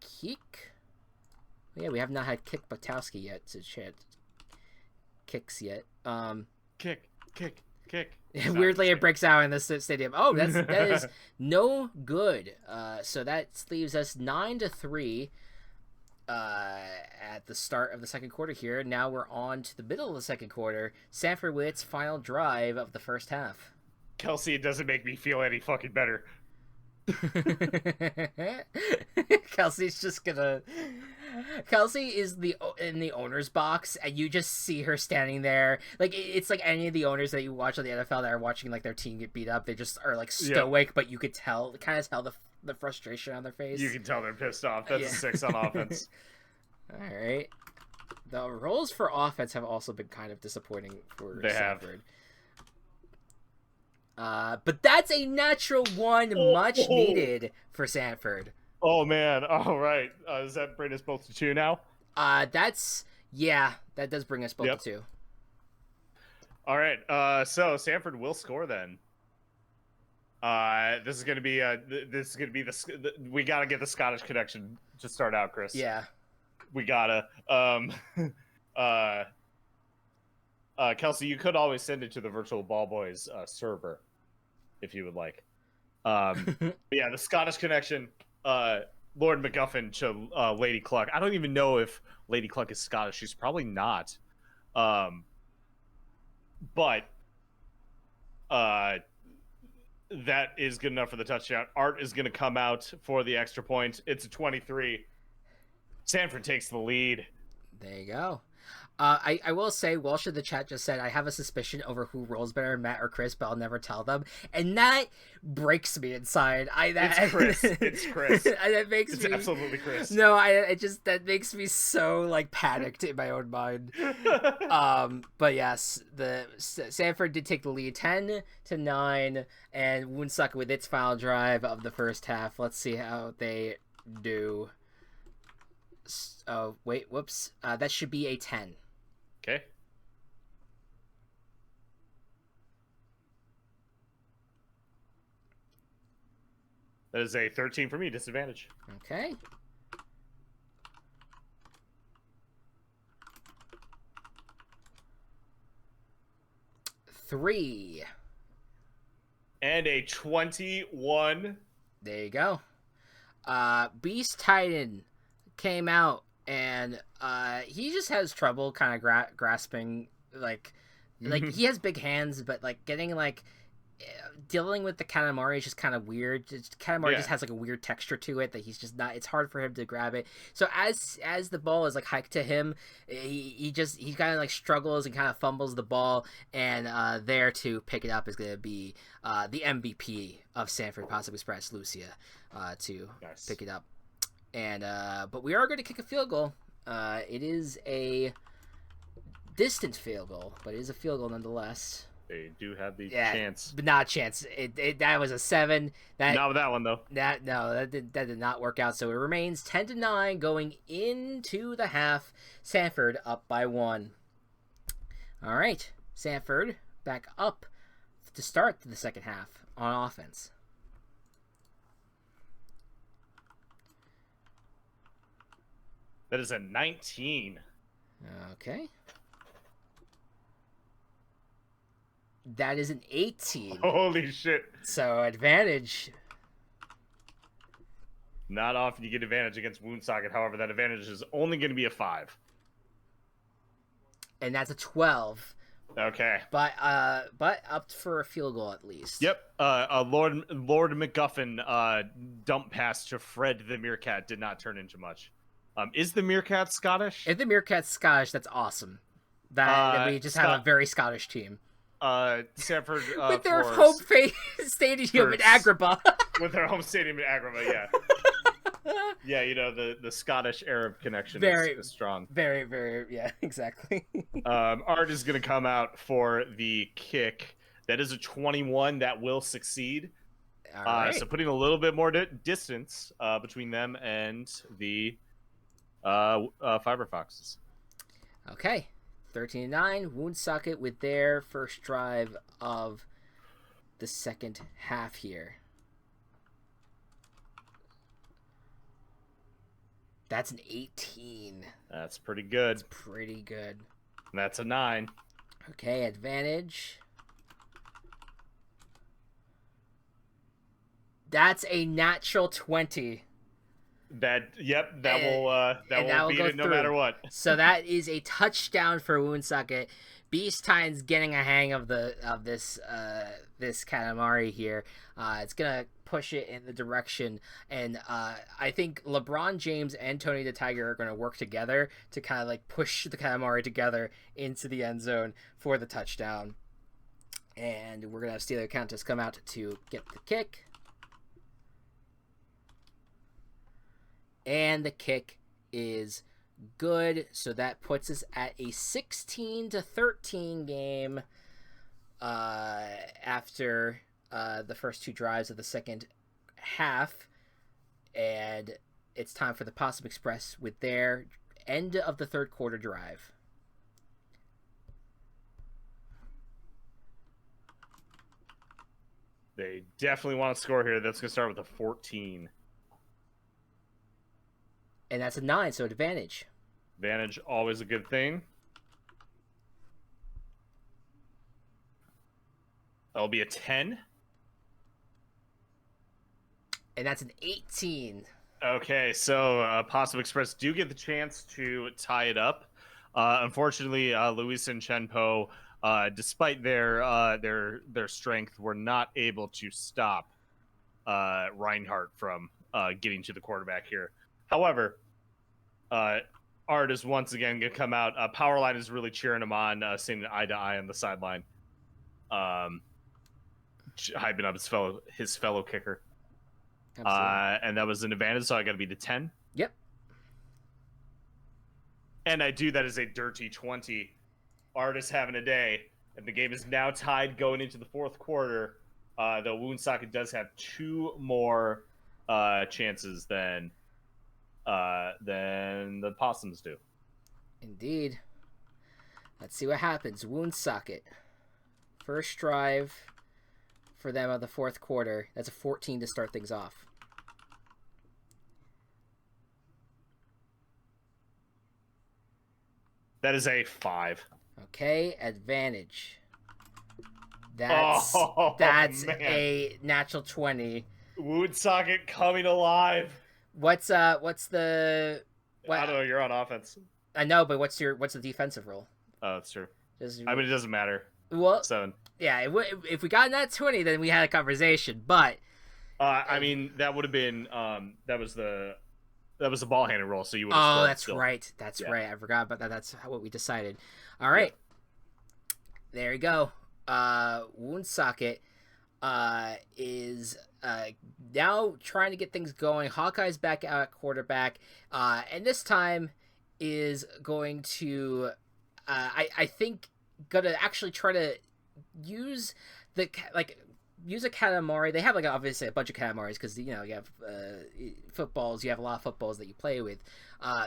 kick. Yeah, we have not had Kick Batowski yet to chat kicks yet. Kick. Weirdly, it breaks out in this stadium. Oh, that is no good. So that leaves us 9-3 at the start of the second quarter here. Now we're on to the middle of the second quarter. Sanford with its final drive of the first half. Kelsey, it doesn't make me feel any fucking better. Kelsey's just gonna. Kelsey is in the owner's box, and you just see her standing there. Like it's like any of the owners that you watch on the NFL that are watching like their team get beat up. They just are like stoic, but you could tell the frustration on their face. You can tell they're pissed off. That's a 6 on offense. All right. The rolls for offense have also been kind of disappointing for Sanford. But that's a natural one, much needed for Sanford. Oh man! All right, does that bring us both to 2 now? That does bring us both to 2. All right, so Sanford will score then. This is gonna be the we gotta get the Scottish connection to start out, Chris. Yeah, we gotta. Kelsey, you could always send it to the Virtual Ball Boys server if you would like. Yeah, the Scottish connection. Lord MacGuffin to Lady Cluck. I don't even know if Lady Cluck is Scottish. She's probably not. But that is good enough for the touchdown. Art is going to come out for the extra point. It's a 23. Sanford takes the lead. There you go. I will say, Walsh in the chat just said, I have a suspicion over who rolls better, Matt or Chris, but I'll never tell them. And that breaks me inside. It's Chris. It's Chris. That makes it's me... absolutely Chris. No, that makes me so, like, panicked in my own mind. But yes, the Sanford did take the lead 10-9, and Woonsocket with its final drive of the first half. Let's see how they do. Oh, wait, whoops. That should be a 10. Okay. That is a 13 for me, disadvantage. Okay. Three. And a 21. There you go. Beast Titan came out, and he just has trouble kind of grasping, like he has big hands, but like getting like dealing with the Katamari is just kind of weird. Katamari just has like a weird texture to it that he's just not. It's hard for him to grab it. So as the ball is like hiked to him, he kind of like struggles and kind of fumbles the ball. And there to pick it up is going to be the MVP of Sanford Positive Express, Lucia, to pick it up. And but we are going to kick a field goal. It is a distant field goal, but it is a field goal nonetheless. They do have the chance, but not a chance. That was a 7. Not with that one though. That did not work out. So it remains 10-9 going into the half. Sanford up by 1. All right, Sanford back up to start the second half on offense. That is a 19. Okay. That is an 18. Holy shit. So advantage. Not often you get advantage against Woonsocket. However, that advantage is only going to be a 5. And that's a 12. Okay. But up for a field goal at least. Yep. Lord MacGuffin dump pass to Fred the Meerkat did not turn into much. Is the Meerkat Scottish? If the Meerkat's Scottish, that's awesome. That we just have a very Scottish team. Sanford with their home stadium in Agrabah. With their home stadium in Agrabah, yeah. Yeah, you know, the Scottish Arab connection is strong. Very, very, yeah, exactly. Art is going to come out for the kick. That is a 21 that will succeed. All right. So putting a little bit more distance between them and the Fiber Foxes. Okay. 13-9, Woonsocket with their first drive of the second half here. That's an 18. That's pretty good. That's pretty good. And that's a 9. Okay, advantage. That's a natural 20. That will beat it no matter what. So that is a touchdown for Woonsocket. Beast Titan's getting a hang of this Katamari here. It's gonna push it in the direction, and I think LeBron James and Tony the Tiger are gonna work together to kind of like push the Katamari together into the end zone for the touchdown. And we're gonna have Steeler Countess come out to get the kick. And the kick is good, so that puts us at a 16-13 game. uh, after the first two drives of the second half, and it's time for the Possum Express with their end of the third quarter drive. They definitely want to score here. That's going to start with a 14. And that's a 9, so advantage. Advantage, always a good thing. That'll be a 10. And that's an 18. Okay, so Possum Express do get the chance to tie it up. Unfortunately, Luis and Chenpo, despite their strength, were not able to stop Reinhardt from getting to the quarterback here. However, Art is once again going to come out. Powerline is really cheering him on, sitting eye to eye on the sideline, hyping up his fellow kicker. And that was an advantage, so I got to be the 10. Yep. And I do that as a dirty 20. Art is having a day, and the game is now tied going into the fourth quarter. Though Woonsocket does have 2 more chances than the Possums do. Indeed. Let's see what happens. Woonsocket. First drive for them of the fourth quarter. That's a 14 to start things off. That is a 5. Okay, advantage. That's a natural 20. Woonsocket coming alive. What's the what? I don't know, you're on offense. I know, but what's the defensive role? Oh, that's true. I mean, it doesn't matter. Well, 7. Yeah, if we got in that 20, then we had a conversation. But I mean, that would have been that was the ball handler role, so you would have scored. Oh, that's still. Right. That's right. I forgot about that. That's what we decided. All right. Yeah. There you go. Woonsocket is now trying to get things going. Hawkeye's back out at quarterback, and this time is going to, I think, gonna actually try to use a Katamari. They have obviously a bunch of Katamaris because you have footballs. You have a lot of footballs that you play with.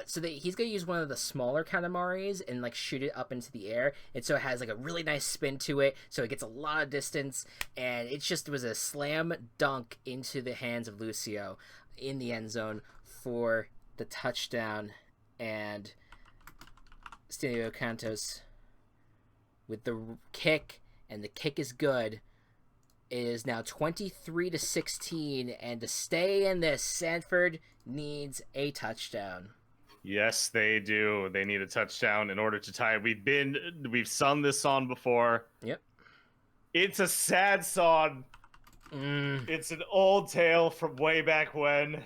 So he's gonna use one of the smaller Katamaris and shoot it up into the air, and so it has a really nice spin to it. So it gets a lot of distance, and it was a slam dunk into the hands of Lucio in the end zone for the touchdown, and Stelio Cantos with the kick. And the kick is good. It is now 23-16, and to stay in this, Sanford needs a touchdown. Yes, they do. They need a touchdown in order to tie. We've sung this song before. Yep. It's a sad song. It's an old tale from way back when.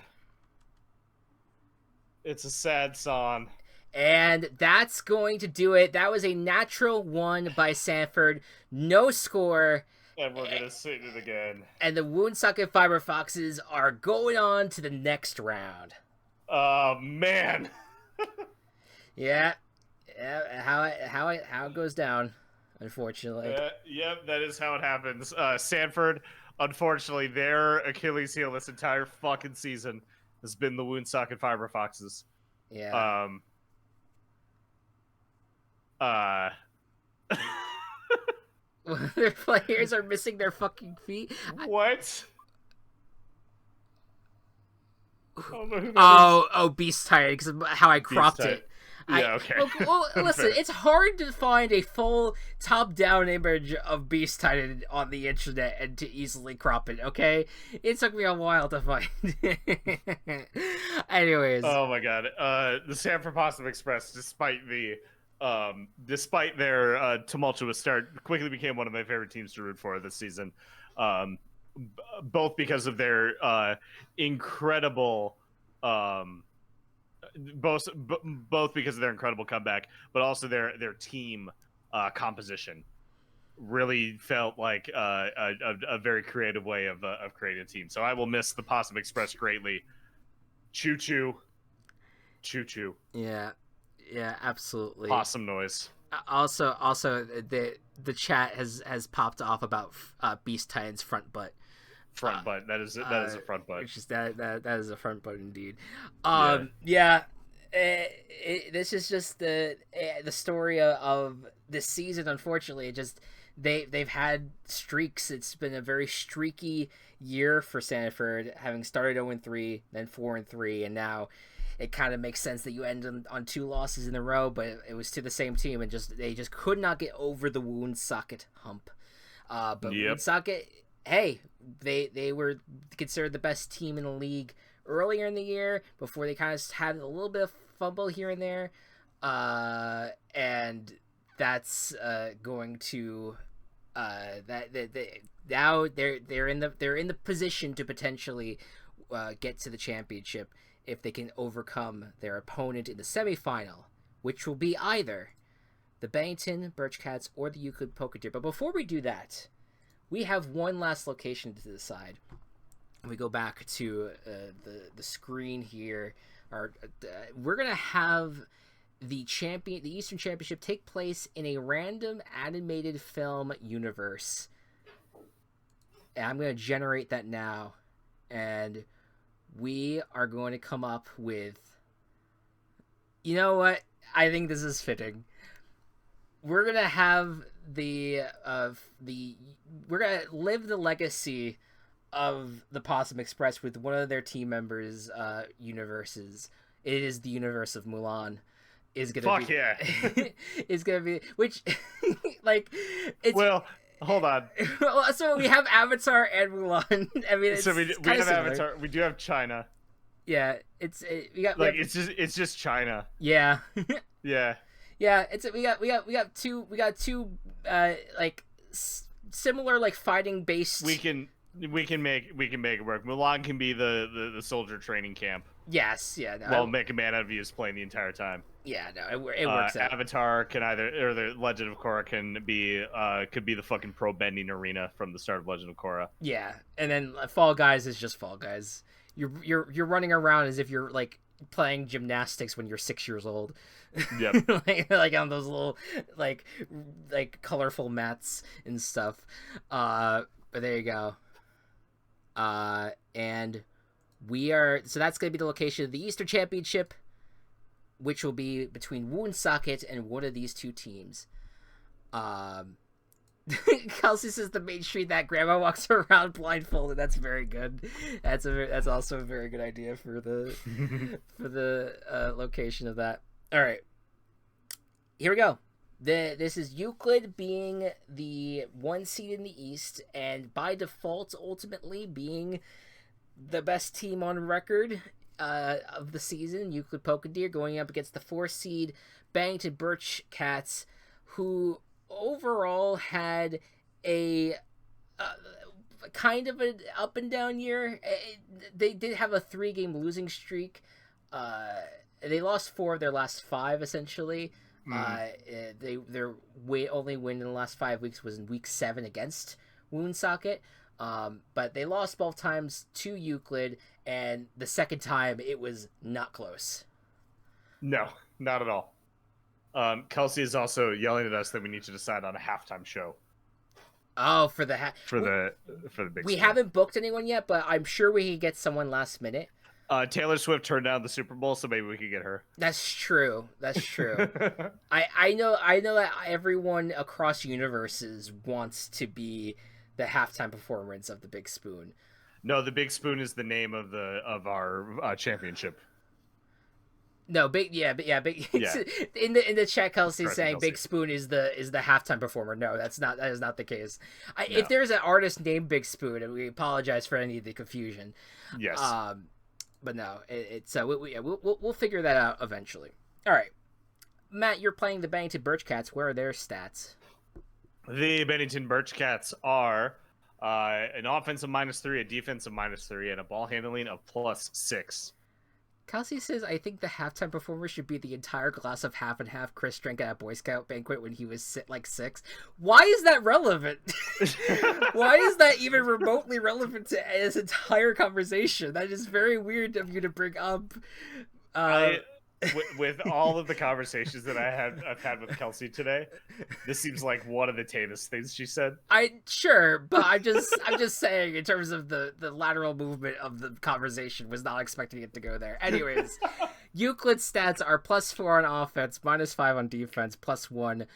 It's a sad song. And that's going to do it. That was a natural 1 by Sanford. No score. And we're going to sit it again. And the Woonsocket Fiber Foxes are going on to the next round. Oh, man. Yeah. How it goes down, unfortunately. Yep, that is how it happens. Sanford, unfortunately, their Achilles heel this entire fucking season has been the Woonsocket Fiber Foxes. Yeah. Their players are missing their fucking feet. What? Beast tired because of how I cropped it. Yeah, okay. Well, listen, it's hard to find a full top-down image of Beast Titan on the internet and to easily crop it, okay? It took me a while to find. Anyways. Oh my god. The Sanford Possum Express, despite their tumultuous start, quickly became one of my favorite teams to root for this season. Both because of their incredible both because of their incredible comeback, but also their team composition really felt like a very creative way of creating a team. So I will miss the Possum Express greatly. Choo choo, choo choo. Yeah, absolutely. Possum noise. Also, the chat has popped off about Beast Titan's front butt. Front butt. That is a front butt. Which is that is a front butt indeed. This is just the story of this season. Unfortunately, they've had streaks. It's been a very streaky year for Sanford, having started 0-3, then 4-3, and now it kind of makes sense that you end on 2 losses in a row. But it was to the same team, and they just could not get over the Woonsocket hump. But Woonsocket, hey, they were considered the best team in the league earlier in the year before they kind of had a little bit of fumble here and there, and that's going to now they're in the position to potentially get to the championship if they can overcome their opponent in the semifinal, which will be either the Bennington Birchcats or the Euclid Poker. But before we do that, we have one last location to decide. We go back to the screen here. We're gonna have the Eastern Championship take place in a random animated film universe. And I'm gonna generate that now, and we are going to come up with. You know what? I think this is fitting. We're gonna have we're gonna live the legacy of the Possum Express with one of their team members' universes. It is the universe of Mulan. Is gonna is gonna be which like it's well. Hold on. So we have Avatar and Mulan. I mean, it's we have similar. Avatar. We do have China. Yeah, it's just China. Yeah. Yeah. Yeah, we got two like similar like fighting based. We can make it work. Mulan can be the soldier training camp. Yes, yeah. No, while Make a Man Out of You is playing the entire time. Yeah, no, it works out. Avatar can or the Legend of Korra can be could be the fucking pro bending arena from the start of Legend of Korra. Yeah, and then Fall Guys is just Fall Guys. You're running around as if you're like playing gymnastics when you're 6 years old. Yep. like on those little like colorful mats and stuff. But there you go. And so that's going to be the location of the Eastern Championship, which will be between Woonsocket and one of these two teams. Kelsey says the main street that grandma walks around blindfolded. That's very good. That's also a very good idea for the location of that. All right, here we go. This is Euclid being the 1 seed in the East, and by default, ultimately being the best team on record of the season. Euclid Pokedeer going up against the 4 seed Bennington Birchcats, who overall had a kind of an up and down year. They did have a 3-game losing streak. They lost 4 of their last 5 essentially. Their only win in the last 5 weeks was in week 7 against Woonsocket. But they lost both times to Euclid, and the second time it was not close. No, not at all. Kelsey is also yelling at us that we need to decide on a halftime show. Oh, for the big. We haven't booked anyone yet, but I'm sure we can get someone last minute. Taylor Swift turned down the Super Bowl, so maybe we could get her. That's true. I know that everyone across universes wants to be the halftime performance of the Big Spoon. No, the Big Spoon is the name of our championship. No, big. In the chat, Kelsey's saying Kelsey. Big Spoon is the halftime performer. No, that is not the case. No. If there's an artist named Big Spoon, and we apologize for any of the confusion. Yes. But no, we'll figure that out eventually. All right, Matt, you're playing the Bennington Birchcats. Where are their stats? The Bennington Birchcats are an offensive -3, a defensive -3, and a ball handling of +6. Kelsey says, I think the halftime performer should be the entire glass of half and half Chris drank at a Boy Scout banquet when he was 6. Why is that relevant? Why is that even remotely relevant to this entire conversation? That is very weird of you to bring up. I with all of the conversations that I've had with Kelsey today, this seems like one of the tamest things she said. But I'm just saying in terms of the lateral movement of the conversation, was not expecting it to go there. Anyways, Euclid's stats are +4 on offense, -5 on defense, +1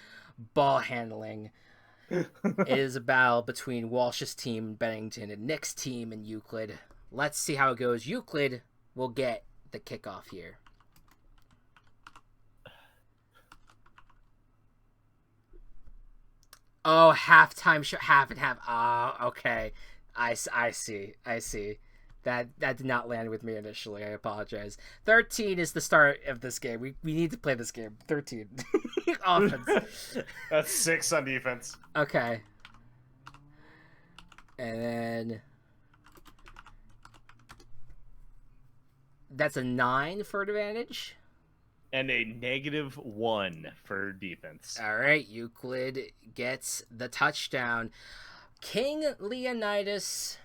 ball handling. It is a battle between Walsh's team, Bennington, and Nick's team and Euclid. Let's see how it goes. Euclid will get the kickoff here. Oh, halftime, half and half. Oh, okay. I see. That did not land with me initially. I apologize. 13 is the start of this game. We need to play this game. 13. Offense. That's 6 on defense. Okay. And then that's a 9 for advantage. And a -1 for defense. All right, Euclid gets the touchdown. King Leonidas,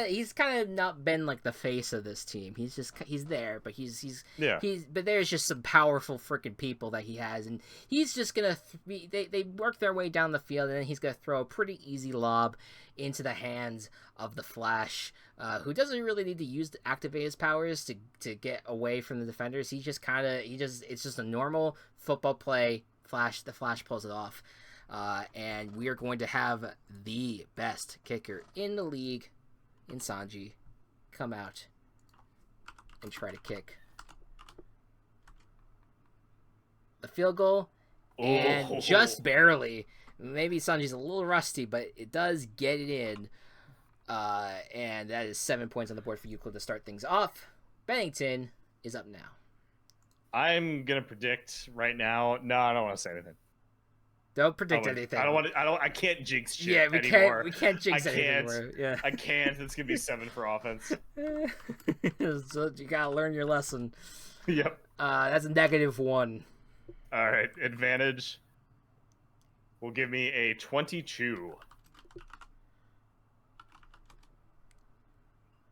he's kind of not been like the face of this team. He's there, but he's but there's just some powerful freaking people that he has, and he's just gonna they work their way down the field, and then he's gonna throw a pretty easy lob into the hands of the Flash, who doesn't really need to activate his powers to get away from the defenders. It's just a normal football play. The Flash pulls it off. And we are going to have the best kicker in the league, in Sanji, come out and try to kick the field goal. And just barely. Maybe Sanji's a little rusty, but it does get it in. And that is 7 points on the board for Euclid to start things off. Bennington is up now. I'm gonna predict right now. No, I don't want to say anything. Don't predict anything. I can't jinx shit anymore. We can't jinx anything anymore. Yeah. I can't. It's gonna be 7 for offense. So you gotta learn your lesson. Yep. That's a -1. All right. Advantage will give me a 22.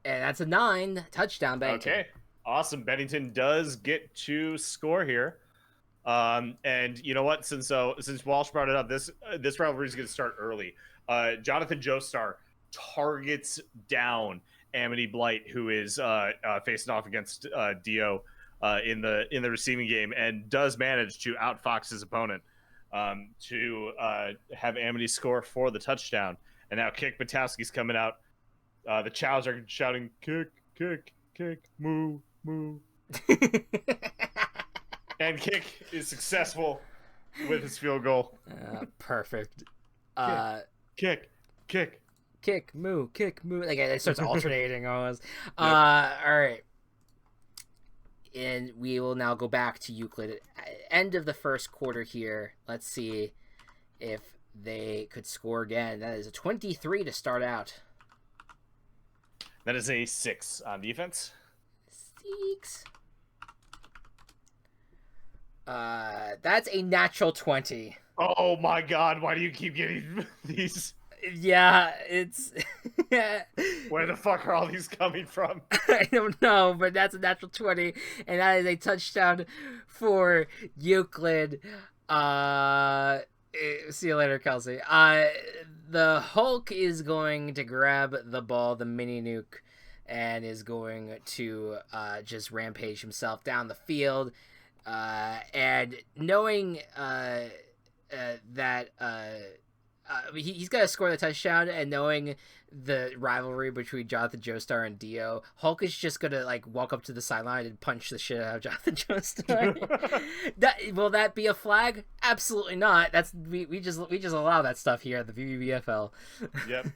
And that's a 9. Touchdown, Bennington. Okay. Awesome. Bennington does get to score here. And you know what? Since Walsh brought it up, this rivalry is going to start early. Jonathan Joestar targets down Amity Blight, who is facing off against Dio in the receiving game, and does manage to outfox his opponent to have Amity score for the touchdown. And now Kick Batowski's coming out. The Chows are shouting, "Kick, kick, kick, moo, moo." And Kick is successful with his field goal. Perfect. Kick, moo. Like it starts alternating almost. Yep. All right. And we will now go back to Euclid. End of the first quarter here. Let's see if they could score again. That is a 23 to start out. That is a 6 on defense. 6. That's a natural 20. Oh my god, why do you keep getting these? Yeah, it's... Where the fuck are all these coming from? I don't know, but that's a natural 20, and that is a touchdown for Euclid. See you later, Kelsey. The Hulk is going to grab the ball, the mini nuke, and is going to just rampage himself down the field. And knowing that he's got to score the touchdown, and knowing the rivalry between Jonathan Joestar and Dio, Hulk is just gonna like walk up to the sideline and punch the shit out of Jonathan Joestar. Will that be a flag? Absolutely not. That's we just allow that stuff here at the VBBFL. Yep.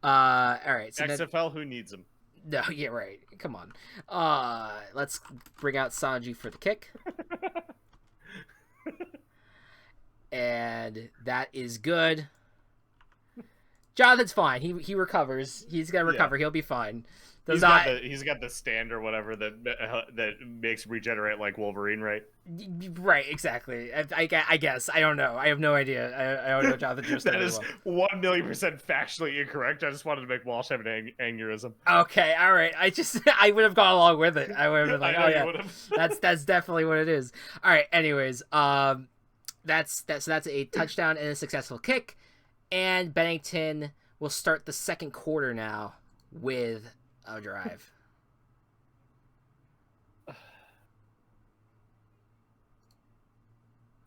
All right. So XFL, who needs him? No, yeah, right. Come on. Let's bring out Sanji for the kick. And that is good. Jonathan's fine. He recovers. He's gonna recover. Yeah. He'll be fine. He's got the stand or whatever that makes regenerate like Wolverine, right? Right, exactly. I guess I don't know. I have no idea. I don't know Jonathan Joestar. That is 1,000,000% factually incorrect. I just wanted to make Walsh have an aneurysm. Okay, all right. I would have gone along with it. I would have been like, oh yeah, that's definitely what it is. All right. Anyways, that's a touchdown and a successful kick, and Bennington will start the second quarter now with a drive.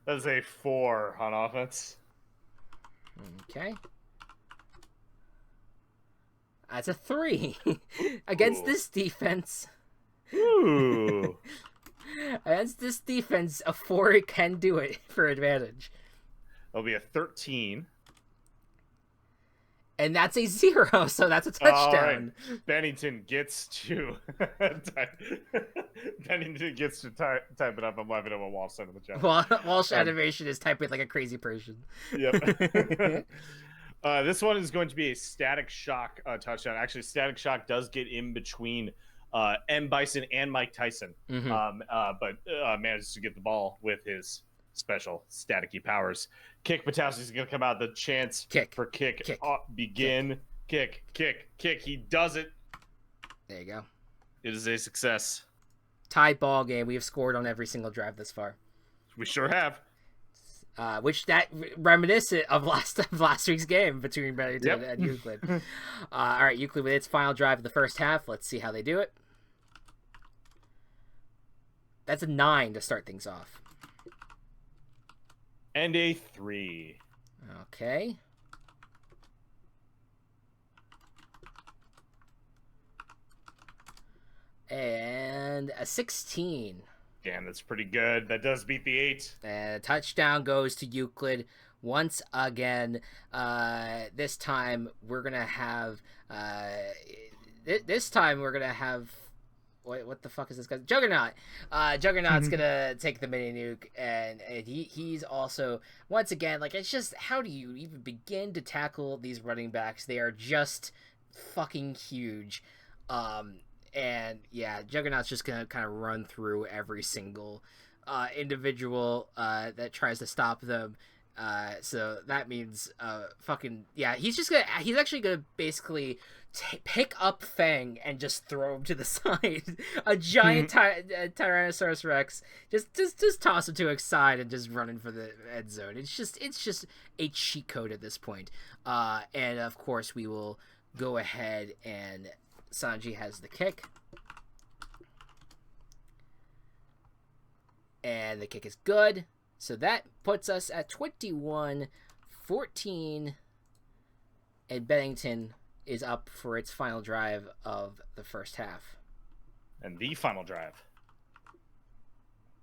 That's a 4 on offense. Okay. That's a 3 against this defense. Ooh. Against this defense, a 4 can do it for advantage. It'll be a 13. And that's a 0, so that's a touchdown. Right. Bennington gets to type it up. I'm laughing at what Walsh said in the chat. Walsh animation is typing like a crazy person. Yep. This one is going to be a Static Shock touchdown. Actually, Static Shock does get in between M. Bison and Mike Tyson, but manages to get the ball with his special staticky powers. Kick Patowski's going to come out. The chance for kick. Begin. Kick. He does it. There you go. It is a success. Tied ball game. We have scored on every single drive thus far. We sure have. Which that reminiscent of last week's game between Bennington and Euclid. All right, Euclid with its final drive of the first half. Let's see how they do it. That's a 9 to start things off. And a 3. Okay. And a 16. Damn, that's pretty good. That does beat the 8. And touchdown goes to Euclid once again. This time we're gonna have. What the fuck is this guy? Juggernaut. Juggernaut's gonna take the mini nuke, and he's also once again like it's just how do you even begin to tackle these running backs? They are just fucking huge. And yeah, Juggernaut's just gonna kind of run through every single individual that tries to stop them. So that means he's actually gonna basically pick up Fang and just throw him to the side. A giant Tyrannosaurus Rex just toss him to a side and just running for the end zone. It's just a cheat code at this point. And of course we will go ahead and Sanji has the kick. And the kick is good. So that puts us at 21-14. And Bennington is up for its final drive of the first half. And the final drive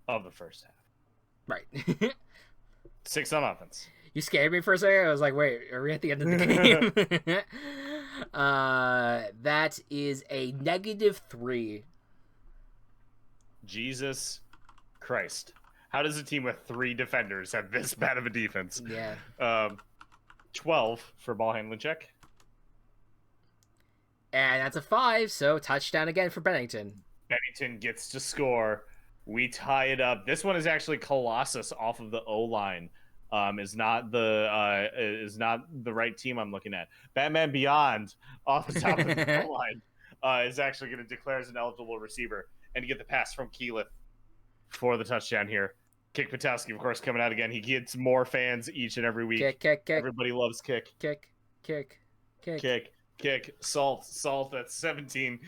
of the first half. Right. 6 on offense. You scared me for a second. I was like, wait, are we at the end of the game? That is a -3. Jesus Christ. How does a team with 3 defenders have this bad of a defense? Yeah. 12 for ball handling check. And that's a 5, so touchdown again for Bennington. Bennington gets to score. We tie it up. This one is actually Colossus off of the O-line. Is not the right team I'm looking at. Batman Beyond off the top of the O-line is actually going to declare as an eligible receiver and to get the pass from Keyleth for the touchdown here. Kick Patowski, of course, coming out again. He gets more fans each and every week. Kick. Everybody loves kick. Kick. Salt. That's 17.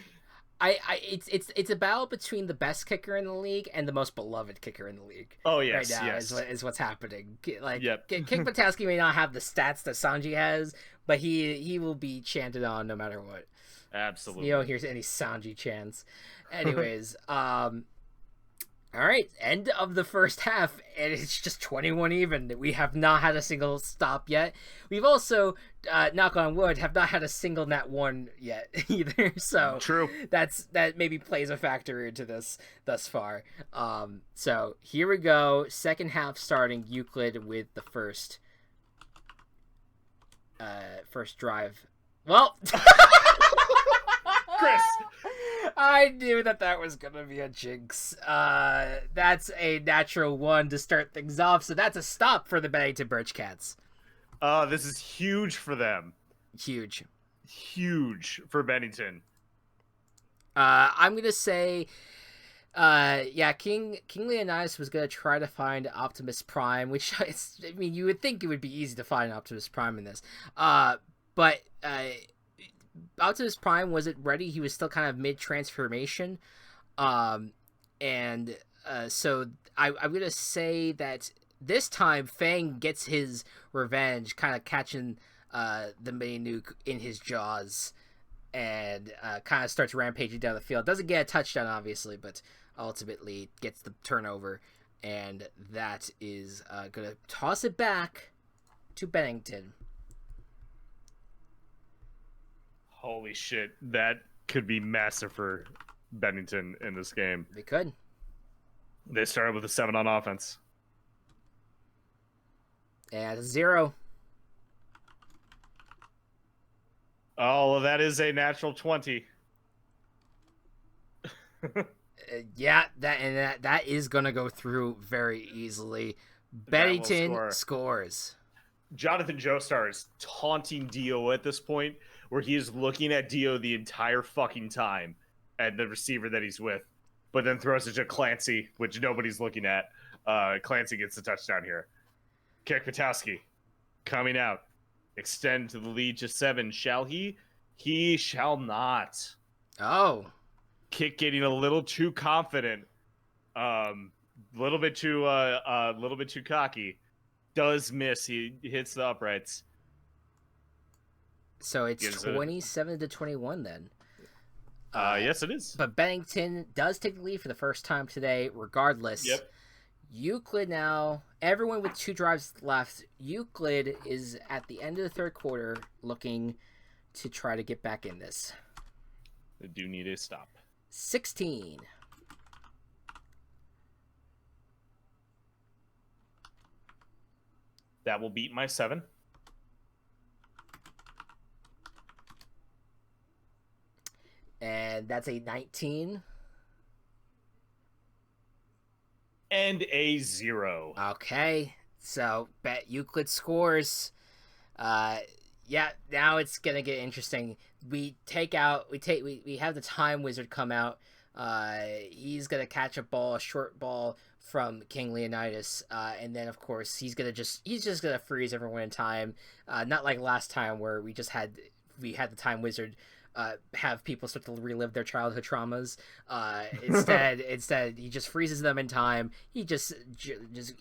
It's a battle between the best kicker in the league and the most beloved kicker in the league. Oh yes, right now yes. is what's happening. Like, yep. Kick Patowski may not have the stats that Sanji has, but he will be chanted on no matter what. Absolutely. You don't hear any Sanji chants. Anyways, all right, end of the first half, and it's just 21 even. We have not had a single stop yet. We've also, knock on wood, have not had a single nat 1 yet either. So true. That maybe plays a factor into this thus far. So here we go. Second half starting. Euclid with the first drive. Well. Chris. I knew that was gonna be a jinx. That's a natural one to start things off, so that's a stop for the Bennington Birch Cats. This is huge for them. Huge For Bennington. I'm gonna say, King Leonidas was gonna try to find Optimus Prime, which you would think it would be easy to find Optimus Prime in this, but Optimus Prime wasn't ready. He was still kind of mid transformation, so I'm gonna say that this time Fang gets his revenge, kind of catching the mini nuke in his jaws, and kind of starts rampaging down the field. Doesn't get a touchdown, obviously, but ultimately gets the turnover, and that is gonna toss it back to Bennington. Holy shit, that could be massive for Bennington in this game. They could. They started with a 7 on offense. And a 0. Oh, well, that is a natural 20. Yeah, that is gonna go through very easily. Bennington scores. Jonathan Joestar is taunting Dio at this point, where he is looking at Dio the entire fucking time, and the receiver that he's with, but then throws it to Clancy, which nobody's looking at. Clancy gets the touchdown here. Kick Patowski coming out. Extend to the lead to 7. Shall he? He shall not. Oh. Kick getting a little too confident. Little bit too cocky. Does miss. He hits the uprights. So it's 27-21 then. Yes, it is. But Bennington does take the lead for the first time today, regardless. Yep. Euclid now, everyone with 2 drives left. Euclid is at the end of the third quarter looking to try to get back in this. They do need a stop. 16. That will beat my 7. And that's a 19. And a 0. Okay. So, bet Euclid scores. Yeah, now it's going to get interesting. We have the Time Wizard come out. He's going to catch a short ball from King Leonidas. And then, of course, he's just going to freeze everyone in time. Not like last time where we had the Time Wizard have people start to relive their childhood traumas. Instead, he just freezes them in time. He just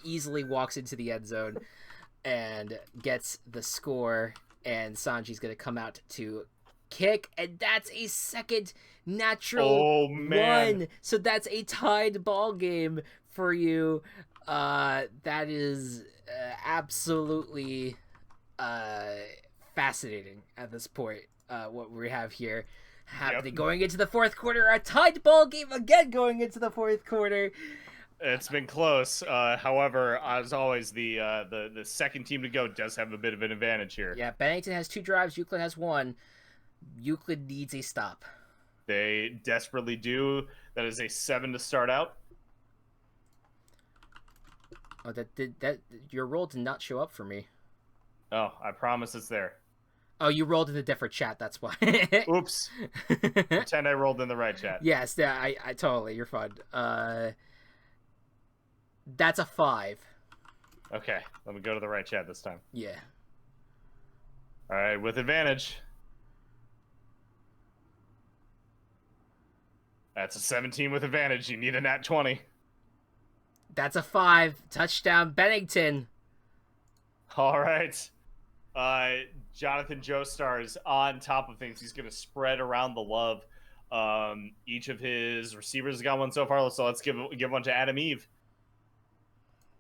easily walks into the end zone and gets the score. And Sanji's going to come out to kick, and that's a second natural one. So that's a tied ball game for you. That is absolutely fascinating at this point. What we have here happening going into the fourth quarter, a tied ball game again going into the fourth quarter. It's been close. However, as always, the second team to go does have a bit of an advantage here. Yeah, Bennington has 2 drives. Euclid has 1. Euclid needs a stop. They desperately do. That is a 7 to start out. Oh, that your roll did not show up for me. Oh, I promise it's there. Oh, you rolled in a different chat. That's why. Oops. Pretend I rolled in the right chat. Yes, yeah, I totally. You're fine. That's a 5. Okay, let me go to the right chat this time. Yeah. All right, with advantage. That's a 17 with advantage. You need a nat 20. That's a 5. Touchdown, Bennington. All right. Jonathan Joestar is on top of things. He's going to spread around the love. Each of his receivers has got one so far, so let's give one to Adam Eve.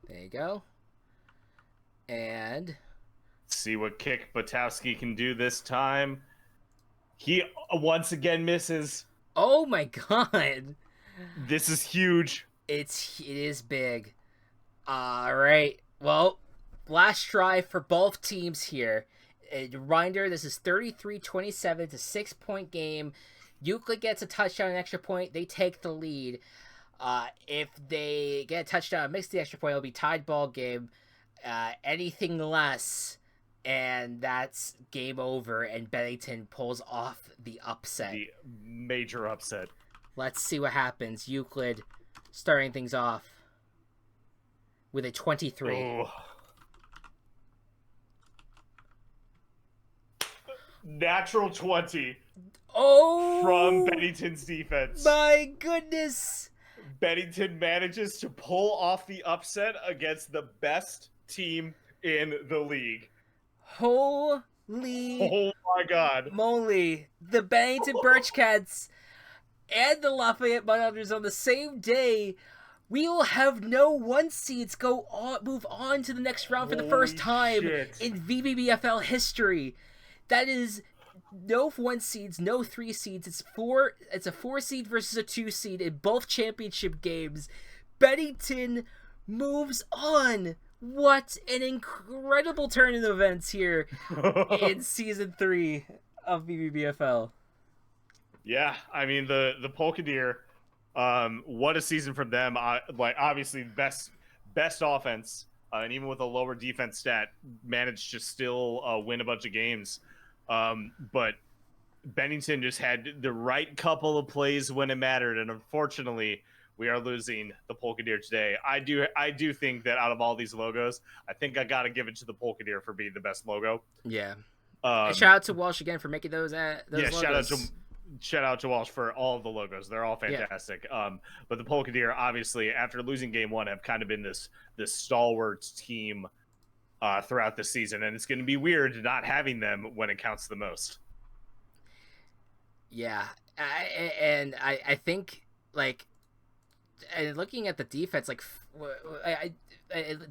There you go. And see what Kick Batowski can do this time. He once again misses. Oh my god. This is huge. It is big. All right. Well, last try for both teams here. A reminder, this is 33-27. It's a 6-point game. Euclid gets a touchdown, an extra point. They take the lead. If they get a touchdown and miss the extra point, it'll be tied ball game. Anything less, and that's game over, and Bennington pulls off the upset. The major upset. Let's see what happens. Euclid starting things off with a 23. Oh. Natural 20. Oh! From Bennington's defense. My goodness! Bennington manages to pull off the upset against the best team in the league. Holy... Oh my god. Moly. The Bennington Birch Cats and the Lafayette Mudhunters on the same day. We will have no 1 seeds move on to the next round for the first time in VBBFL history. That is no 1 seeds, no 3 seeds. It's a 4 seed versus a 2 seed in both championship games. Bennington moves on. What an incredible turn in events here in season 3 of VBBFL. Yeah, I mean the Polka Deer, what a season from them. Like obviously best offense, and even with a lower defense stat, managed to still win a bunch of games. But Bennington just had the right couple of plays when it mattered, and unfortunately, we are losing the Polka Deer today. I do think that out of all these logos, I think I got to give it to the Polka Deer for being the best logo. Yeah. Shout out to Walsh again for making those logos. Shout out to Walsh for all of the logos. They're all fantastic. Yeah. But the Polka Deer, obviously, after losing game 1, have kind of been this stalwart team throughout the season, and it's going to be weird not having them when it counts the most. Yeah, I think like. And looking at the defense, like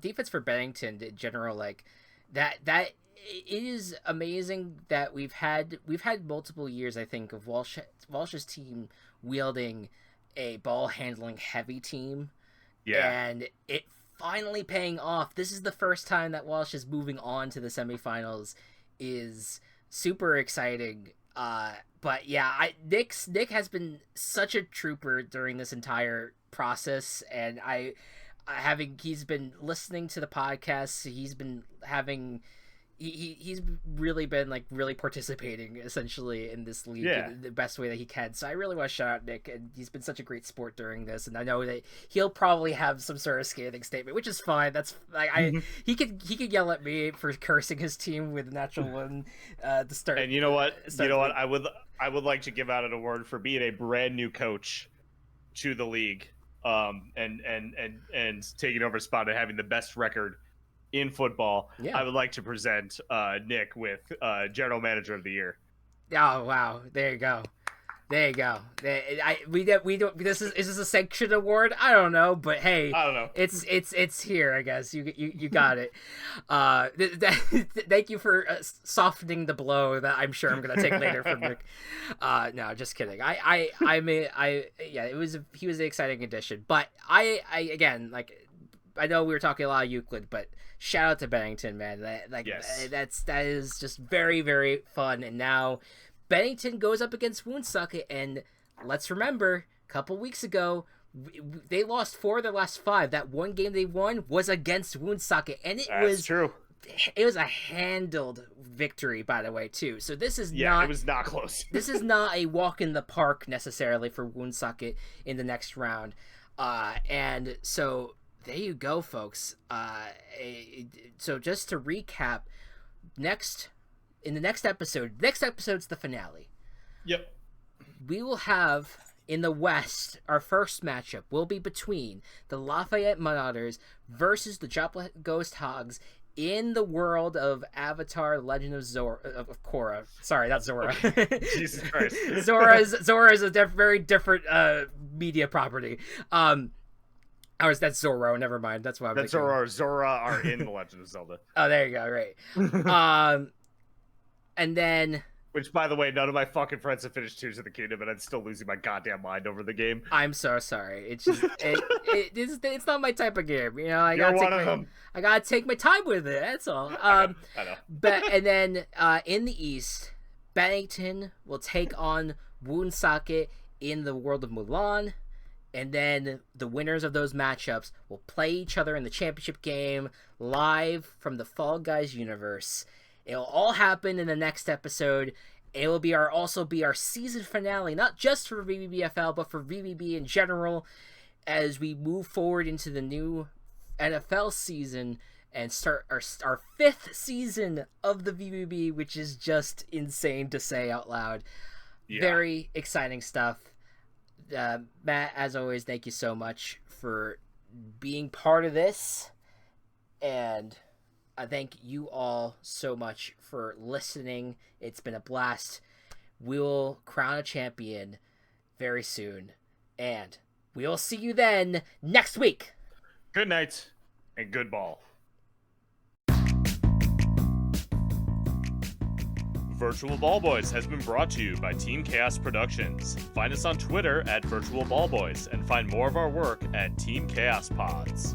defense for Bennington in general, like that it is amazing that we've had multiple years, I think, of Walsh's team wielding a ball handling heavy team, and it finally paying off. This is the first time that Walsh is moving on to the semifinals. Is super exciting. But yeah, Nick has been such a trooper during this entire process, and he's been listening to the podcast. He's been he's really been like really participating essentially in this league in the best way that he can. So I really want to shout out Nick, and he's been such a great sport during this, and I know that he'll probably have some sort of scathing statement, which is fine. That's like he could yell at me for cursing his team with natural one to start. And you know what? I would like to give out an award for being a brand new coach to the league, and taking over a spot and having the best record in football. I would like to present Nick with General Manager of the Year. Oh wow! There you go. We don't. Is this a sanctioned award? I don't know, but hey, I don't know. It's here. I guess you got it. Thank you for softening the blow that I'm sure I'm gonna take later from Nick. No, just kidding. He was an exciting addition, but I again, like, I know we were talking a lot of Euclid, but shout out to Bennington, man. That is just very, very fun. And now Bennington goes up against Woonsocket, and let's remember, a couple weeks ago, they lost 4 of their last 5. That one game they won was against Woonsocket, and That's true. It was a handled victory, by the way, too. So this is it was not close. This is not a walk in the park necessarily for Woonsocket in the next round, and so. There you go, folks. So just to recap, in the next episode's the finale. Yep. We will have, in the West, our first matchup will be between the Lafayette Mudhunters versus the Joplin Ghost Hogs in the world of Avatar: Legend of Korra. Sorry, not Zora. Jesus Christ. Zora is a very different media property. Or is that Zorro? Never mind. That's why I'm thinking. Zora are in The Legend of Zelda. Oh, there you go. Right. And then... Which, by the way, none of my fucking friends have finished Tears of the Kingdom, and I'm still losing my goddamn mind over the game. I'm so sorry. It's just... it's not my type of game. You know, You're one of them. I gotta take my time with it. That's all. I know. And then in the East, Bennington will take on Woonsocket in the world of Mulan. And then the winners of those matchups will play each other in the championship game live from the Fall Guys universe. It'll all happen in the next episode. It will also be our season finale, not just for VBBFL, but for VBB in general, as we move forward into the new NFL season and start our 5th season of the VBB, which is just insane to say out loud. Yeah. Very exciting stuff. Matt, as always, thank you so much for being part of this, and I thank you all so much for listening. It's been a blast. We'll crown a champion very soon, and we'll see you then next week. Good night and good ball. Virtual Ball Boys has been brought to you by Team Chaos Productions. Find us on Twitter at Virtual Ball Boys and find more of our work at Team Chaos Pods.